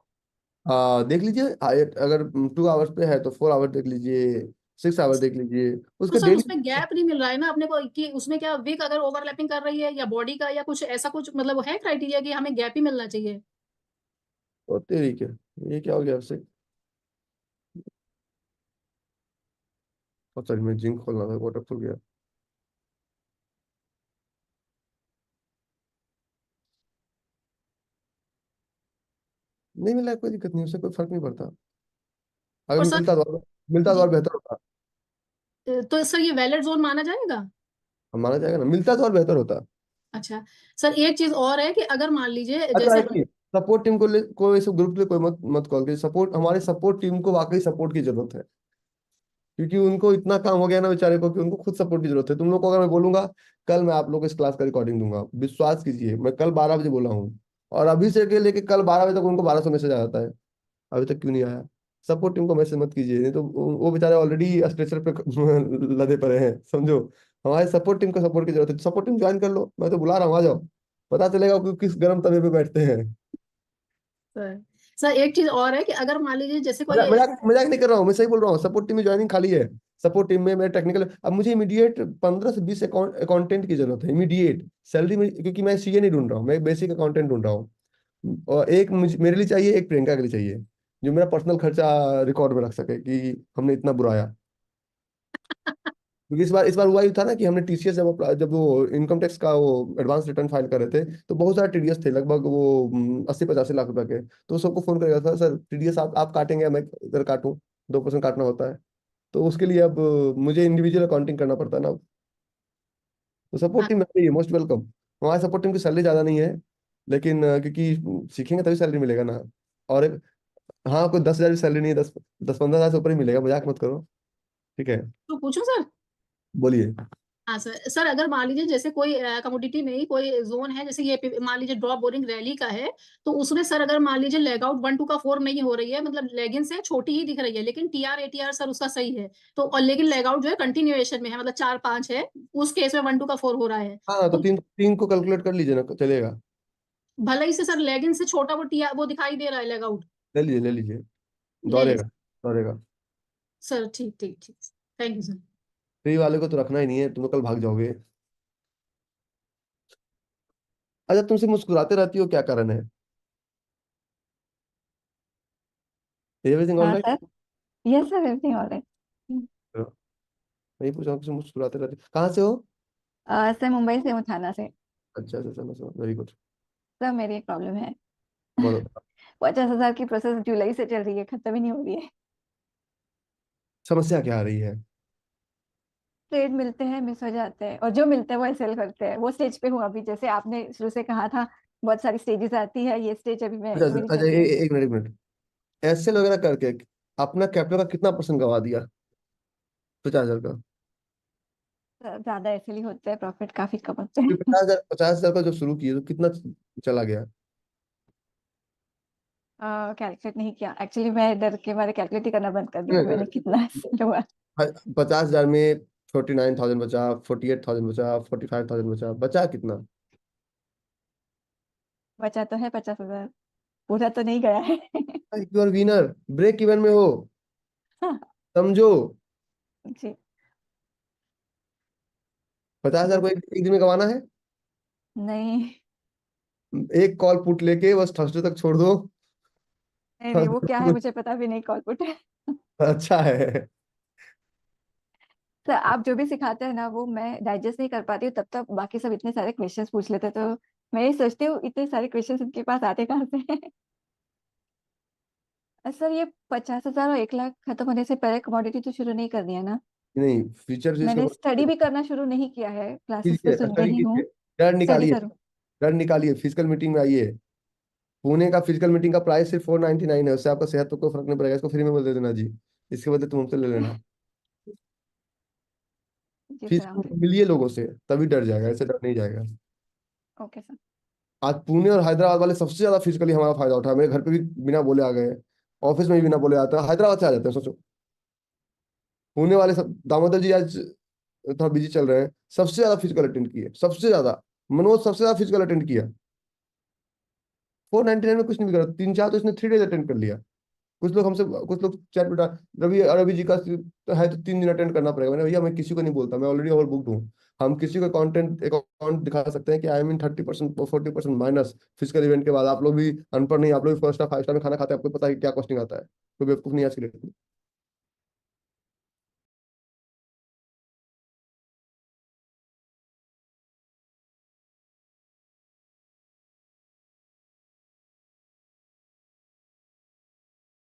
देख लीजिए, अगर 2 आवर्स पे है तो 4 आवर देख लीजिए, 6 आवर देख लीजिए, तो उसका सर डेली। उसमें गैप नहीं मिल रहा है ना अपने को कि उसमें क्या विक अगर ओवरलैपिंग कर रही है या बॉडी का या कुछ ऐसा कुछ मतलब है क्राइटेरिया कि हमें गैप ही मिलना चाहिए? और तेरी के ये क्या हो गया आपसे? और सॉरी, मैं जिंक खोलना था, वाटर खुल गया। नहीं मिला, कोई दिक्कत नहीं, उससे कोई फर्क नहीं पड़ता। अगर और सर मिलता तो जी, और बेहतर होता। तो सर ये वैलिड जोन माना जाएगा? माना जाएगा ना, मिलता तो और बेहतर होता। अच्छा सर, एक चीज और है कि अगर मान लीजिए अच्छा, जैसे एक नहीं, सपोर्ट टीम को इस ग्रुप के कोई मत मत कॉल कीजिए। सपोर्ट, हमारे सपोर्ट टीम को वाकई सपोर्ट की जरूरत है, क्योंकि उनको इतना काम हो गया ना बेचारे को कि उनको खुद सपोर्ट की जरूरत है। तुम लोग को अगर मैं बोलूंगा कल मैं आप लोग को इस क्लास का रिकॉर्डिंग दूंगा, विश्वास कीजिए, मैं कल 12 बजे बोला हूँ, और अभी से लेके कल 12 बजे तक उनको 1200 मैसेज आ जाता है। अभी तक क्यों नहीं आया? सपोर्ट टीम को मैसेज मत कीजिए, नहीं तो वो बेचारे ऑलरेडी स्ट्रेचर पे लदे पड़े हैं, समझो। हमारे सपोर्ट टीम को सपोर्ट की जरूरत है, सपोर्ट टीम ज्वाइन कर लो, मैं तो बुला रहा हूँ, आ जाओ, पता चलेगा कि किस गर्म तवे पे बैठते हैं। सर सर एक चीज और है कि अगर मान लीजिए जैसे कोई मजाक मजाक मजाक नहीं कर रहा हूँ, मैं सही बोल रहा हूँ। सपोर्ट टीम में ज्वाइनिंग खाली है। सपोर्ट टीम में मेरे टेक्निकल, अब मुझे इमीडिएट 15 से 20 अकाउंटेंट की जरूरत है, इमीडिएट सैलरी में, क्योंकि मैं सीए नहीं ढूंढ रहा हूँ, मैं बेसिक अकाउंटेंट ढूंढ रहा हूँ। और एक मेरे लिए चाहिए, एक प्रियंका के लिए चाहिए, जो मेरा पर्सनल खर्चा रिकॉर्ड में रख सके कि हमने इतना बुराया। क्योंकि इस बार हुआ ही था ना कि हमने टीसीएस जब वो इनकम टैक्स का वो एडवांस रिटर्न फाइल कर रहे थे, तो बहुत सारे टीडीएस थे, लगभग वो 80-85 लाख रुपए के। तो सबको फोन करेगा था, सर टीडीएस आप काटेंगे या मैं इधर काटूं? 2% काटना होता है। तो उसके लिए अब मुझे इंडिविजुअल अकाउंटिंग करना पड़ता है ना। तो सपोर्ट हाँ, टीम है मोस्ट वेलकम। हमारे सपोर्ट टीम की सैलरी ज्यादा नहीं है, लेकिन क्योंकि सीखेंगे तभी सैलरी मिलेगा ना। और हाँ, कोई 10,000 की सैलरी नहीं है, 10-15 हज़ार से ऊपर ही मिलेगा, मजाक मत करो, ठीक है? तो पूछूं सर? बोलिए। हाँ सर। सर अगर मान लीजिए जैसे कोई कमोडिटी में ही कोई जोन है, जैसे ये मान लीजिए ड्रॉप बोरिंग रैली का है, तो उसमें सर अगर मान लीजिए लेग आउट 1 2 का 4 नहीं हो रही है, मतलब लेगिन से छोटी ही दिख रही है, लेकिन टीआर एटीआर सर उसका सही है, तो और लेकिन लेग आउट जो है कंटिन्यूएशन में है, मतलब 4 5 है, उस केस में 1 2 का 4 हो रहा है, हाँ, तो तो तीन तीन को कैलकुलेट कर लीजिए ना, चलेगा। भले ही से सर लेगिन से छोटा वो टीआर वो दिखाई दे रहा है लेग आउट। ले लीजिए, ले लीजिए, ले ले दौड़ेगा, दौड़ेगा। सर, ठीक ठीक ठीक, थैंक यू सर। फ्री वाले को तो रखना ही नहीं है, तुम लोग कल भाग जाओगे। अच्छा, तुमसे मुस्कुराते रहती हो, क्या कारण है? एवरीथिंग ऑल हाँ right? Sir. Yes sir, everything all right. नहीं पूछा, तुमसे मुस्कुराते रहते हो। कहाँ से हो? सर मुंबई से हूँ, थाना से। अच्छा अच्छा, चलो चलो, वेरी गुड। सर मेरी एक प्रॉब्लम है। बोलो। 50,000 की प्रोसेस जुलाई से चल रही है, खत्म ही नहीं हो रही है। समस्या क्या आ रही है? ट्रेड मिलते हैं, मिस हो जाते हैं, और जो मिलते हैं वो सेल करते हैं। वो स्टेज पे हूँ अभी, जैसे आपने शुरू से कहा था, बहुत सारी स्टेजेस आती है, ये स्टेज अभी मैं अच्छा मेरी अच्छा, चल रही है। एक मिनट, एक मिनट। एसएल वगैरह करके अपना कैपिटल का कितना परसेंट गवा दिया? 50,000 का? सर, ज्यादा ऐसे ही होते हैं, प्रॉफिट काफी कम होते हैं। 50,000 का जो शुरू किए तो कितना चला गया? कैलकुलेट नहीं किया एक्चुअली, मैं डर के मारे कैलकुलेट ही करना बंद कर दिया कि मैंने कितना सेल हुआ। 50,000 में 49,000 बचा, 48,000 बचा, 45,000 बचा, बचा कितना? बचा तो है 50,000, पूरा तो नहीं गया है। You are winner, break even में हो, समझो। जी। 50,000 को एक दिन में गंवाना है? नहीं एक कॉल पुट लेके बस थर्सडे तक छोड़ दो। नहीं नहीं, वो क्या है मुझे पता भी नहीं, कॉल पुट है। अच्छा है। सर आप जो भी सिखाते हैं ना, वो मैं डाइजेस्ट नहीं कर पाती हूँ, तब तक बाकी सब इतने सारे क्वेश्चंस पूछ लेते हैं, तो मैं ये सोचती हूँ इतने सारे क्वेश्चंस इनके पास आते कहाँ से हैं। सर ये 50,000 और 1 लाख खत्म होने से पहले कमोडिटी तो शुरू नहीं करनी है ना? नहीं, फ्यूचर से इसका मैंने स्टडी भी करना शुरू नहीं किया है, क्लासेस तो कीजिए, सुन स्टडी रही हूँ। कीजिए, डर स्टडी निकालिए, करूँ? डर निकालिए, फिजिकल मीटिंग में आइए। पुणे का फिजिकल मीटिंग का प्राइस सिर्फ 499 है, उससे आपका सेहत पर कोई फर्क नहीं पड़ेगा, इसको फ्री में बोल दे देना जी, इसके बदले तुम हमसे ले लेना। जी फीस सर, आऊंगी। मिलिए लोगों से, तभी डर जाएगा, ऐसे डर नहीं जाएगा। Okay sir. आज पुणे और हैदराबाद वाले सबसे ज्यादा फिजिकली हमारा फायदा उठा, मेरे घर पे भी बिना बोले आ गए, ऑफिस में भी बिना बोले आता है, हैदराबाद से आ जाते हैं, सोचो। होने वाले सब, दामोदर जी आज थोड़ा बिजी चल रहे हैं, सबसे ज्यादा फिजिकल अटेंड किए, सबसे ज्यादा। मनोज सबसे ज्यादा फिजिकल अटेंड किया, 499 में कुछ नहीं करा, 3-4 तो इसने 3 डेज अटेंड कर लिया। कुछ लोग हमसे, कुछ लोग चैट बेटा रवि जी का तो है तो 3 दिन अटेंड करना पड़ेगा। मैंने भैया मैं किसी को नहीं बोलता, मैं ऑलरेडी ओवर बुक्ड हूँ। हम किसी को कंटेंट अकाउंट दिखा सकते हैं कि I mean 30% 40% minus physical event के बाद। आप लोग भी अनपढ़ नहीं, आप लोग भी 4 स्टार 5 स्टार में खाना खाते हैं, आपको पता है क्या कॉस्टिंग आता है, कोई बेवकूफ नहीं आज की डेट में।